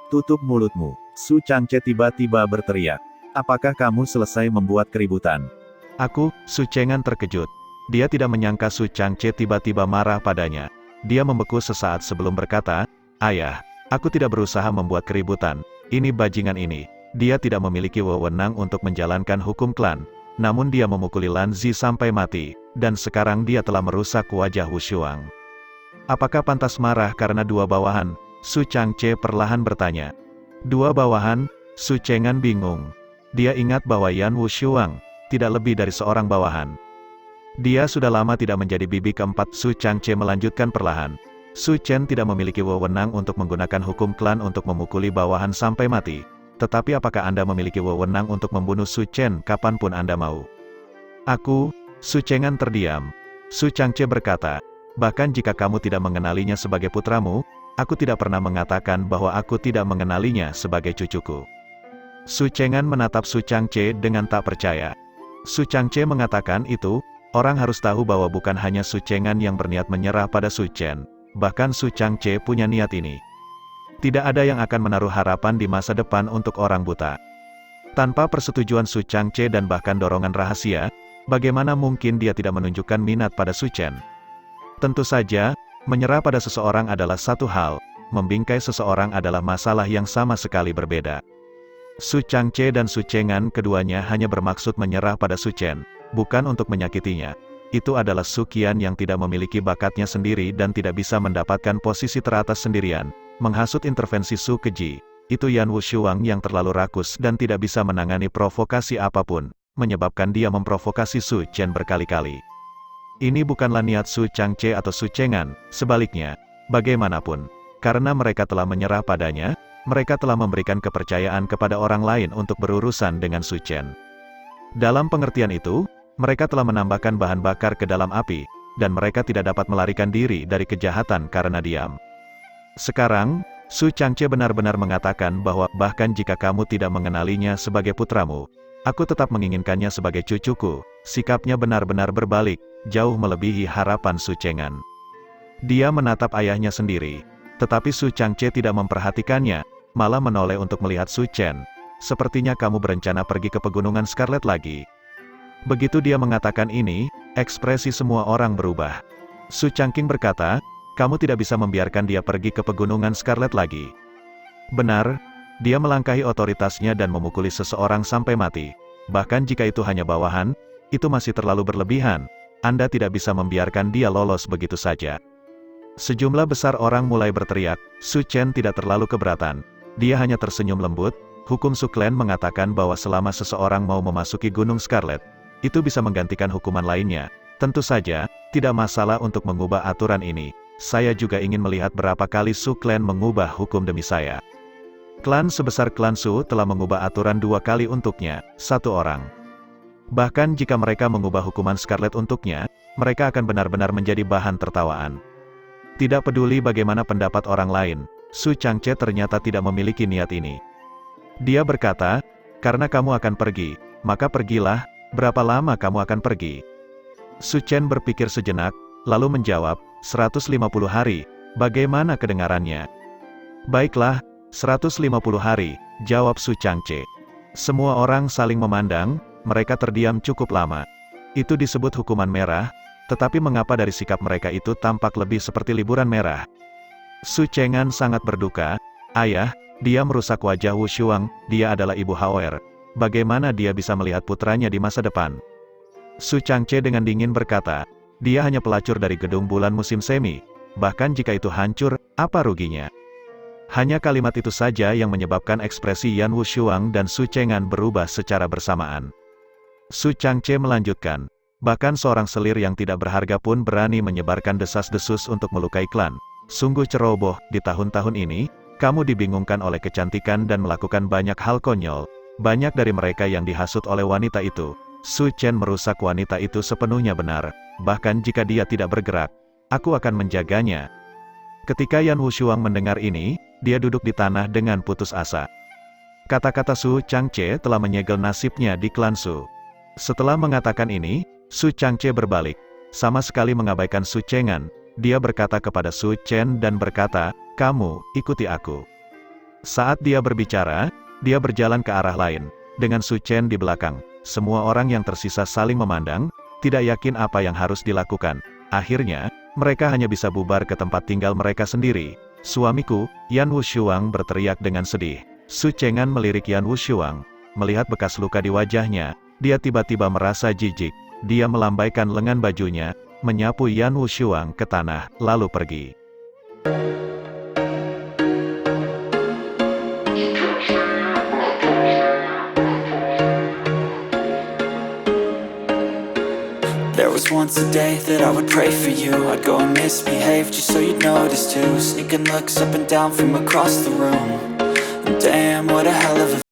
Tutup mulutmu, Su Changche tiba-tiba berteriak. Apakah kamu selesai membuat keributan? Aku, Su Chengan terkejut. Dia tidak menyangka Su Changche tiba-tiba marah padanya. Dia membeku sesaat sebelum berkata, ayah, aku tidak berusaha membuat keributan. Ini bajingan ini. Dia tidak memiliki wewenang untuk menjalankan hukum klan. Namun dia memukuli Lan Zi sampai mati, dan sekarang dia telah merusak wajah Wushuang. Apakah pantas marah karena dua bawahan? Su Changche perlahan bertanya. Dua bawahan? Su Chengan bingung. Dia ingat bahwa Yan Wushuang tidak lebih dari seorang bawahan. Dia sudah lama tidak menjadi bibi keempat. Su Changche melanjutkan perlahan. Su Chen tidak memiliki wewenang untuk menggunakan hukum klan untuk memukuli bawahan sampai mati. Tetapi apakah Anda memiliki wewenang untuk membunuh Su Chen kapanpun Anda mau? Aku, Su Chengan terdiam. Su Changche berkata, bahkan jika kamu tidak mengenalinya sebagai putramu, aku tidak pernah mengatakan bahwa aku tidak mengenalinya sebagai cucuku. Su Chengan menatap Su Changche dengan tak percaya. Su Changche mengatakan itu, orang harus tahu bahwa bukan hanya Su Chengan yang berniat menyerah pada Su Chen, bahkan Su Changche punya niat ini. Tidak ada yang akan menaruh harapan di masa depan untuk orang buta. Tanpa persetujuan Su Changche dan bahkan dorongan rahasia, bagaimana mungkin dia tidak menunjukkan minat pada Su Chen? Tentu saja, menyerah pada seseorang adalah satu hal, membingkai seseorang adalah masalah yang sama sekali berbeda. Su Changche dan Su Chengan keduanya hanya bermaksud menyerah pada Su Chen, bukan untuk menyakitinya. Itu adalah Su Qian yang tidak memiliki bakatnya sendiri dan tidak bisa mendapatkan posisi teratas sendirian. Menghasut intervensi Su Keji, itu Yan Wushuang yang terlalu rakus dan tidak bisa menangani provokasi apapun, menyebabkan dia memprovokasi Su Chen berkali-kali. Ini bukanlah niat Su Changche atau Su Chengan, sebaliknya, bagaimanapun, karena mereka telah menyerah padanya, mereka telah memberikan kepercayaan kepada orang lain untuk berurusan dengan Su Chen. Dalam pengertian itu, mereka telah menambahkan bahan bakar ke dalam api, dan mereka tidak dapat melarikan diri dari kejahatan karena diam. Sekarang, Su Changche benar-benar mengatakan bahwa bahkan jika kamu tidak mengenalinya sebagai putramu, aku tetap menginginkannya sebagai cucuku. Sikapnya benar-benar berbalik, jauh melebihi harapan Su Chengan. Dia menatap ayahnya sendiri, tetapi Su Changche tidak memperhatikannya, malah menoleh untuk melihat Su Chen. Sepertinya kamu berencana pergi ke pegunungan Scarlet lagi. Begitu dia mengatakan ini, ekspresi semua orang berubah. Su Changqing berkata, kamu tidak bisa membiarkan dia pergi ke pegunungan Scarlet lagi. Benar, dia melangkahi otoritasnya dan memukuli seseorang sampai mati. Bahkan jika itu hanya bawahan, itu masih terlalu berlebihan. Anda tidak bisa membiarkan dia lolos begitu saja. Sejumlah besar orang mulai berteriak, Su Chen tidak terlalu keberatan. Dia hanya tersenyum lembut. Hukum Su Clan mengatakan bahwa selama seseorang mau memasuki Gunung Scarlet, itu bisa menggantikan hukuman lainnya. Tentu saja, tidak masalah untuk mengubah aturan ini. Saya juga ingin melihat berapa kali Su Clan mengubah hukum demi saya. Klan sebesar Klan Su telah mengubah aturan 2 kali untuknya, 1 orang. Bahkan jika mereka mengubah hukuman Scarlet untuknya, mereka akan benar-benar menjadi bahan tertawaan. Tidak peduli bagaimana pendapat orang lain, Su Changche ternyata tidak memiliki niat ini. Dia berkata, karena kamu akan pergi, maka pergilah. Berapa lama kamu akan pergi? Su Chen berpikir sejenak, lalu menjawab, 150 hari. Bagaimana kedengarannya? Baiklah, 150 hari, jawab Su Changche. Semua orang saling memandang, mereka terdiam cukup lama. Itu disebut hukuman merah, tetapi mengapa dari sikap mereka itu tampak lebih seperti liburan merah? Su Chengan sangat berduka. Ayah, dia merusak wajah Wushuang, dia adalah ibu Hauer. Bagaimana dia bisa melihat putranya di masa depan? Su Changche dengan dingin berkata, dia hanya pelacur dari gedung bulan musim semi. Bahkan jika itu hancur, apa ruginya? Hanya kalimat itu saja yang menyebabkan ekspresi Yan Wushuang dan Su Chengan berubah secara bersamaan. Su Changche melanjutkan, bahkan seorang selir yang tidak berharga pun berani menyebarkan desas-desus untuk melukai klan. Sungguh ceroboh, di tahun-tahun ini, kamu dibingungkan oleh kecantikan dan melakukan banyak hal konyol. Banyak dari mereka yang dihasut oleh wanita itu. Su Chen merusak wanita itu sepenuhnya benar. Bahkan jika dia tidak bergerak, aku akan menjaganya. Ketika Yan Wushuang mendengar ini, dia duduk di tanah dengan putus asa. Kata-kata Su Changche telah menyegel nasibnya di klan Su. Setelah mengatakan ini, Su Changche berbalik. Sama sekali mengabaikan Su Chengan. Dia berkata kepada Su Chen dan berkata, kamu, ikuti aku. Saat dia berbicara, dia berjalan ke arah lain, dengan Su Chen di belakang. Semua orang yang tersisa saling memandang, tidak yakin apa yang harus dilakukan. Akhirnya, mereka hanya bisa bubar ke tempat tinggal mereka sendiri. Suamiku, Yan Wushuang berteriak dengan sedih. Su Chengan melirik Yan Wushuang. Melihat bekas luka di wajahnya, dia tiba-tiba merasa jijik. Dia melambaikan lengan bajunya, menyapu Yan Wushuang ke tanah, lalu pergi. There was once a day that I would pray for you. I'd go and misbehave just so you'd notice too. Sneaking looks up and down from across the room. And damn, what a hell of a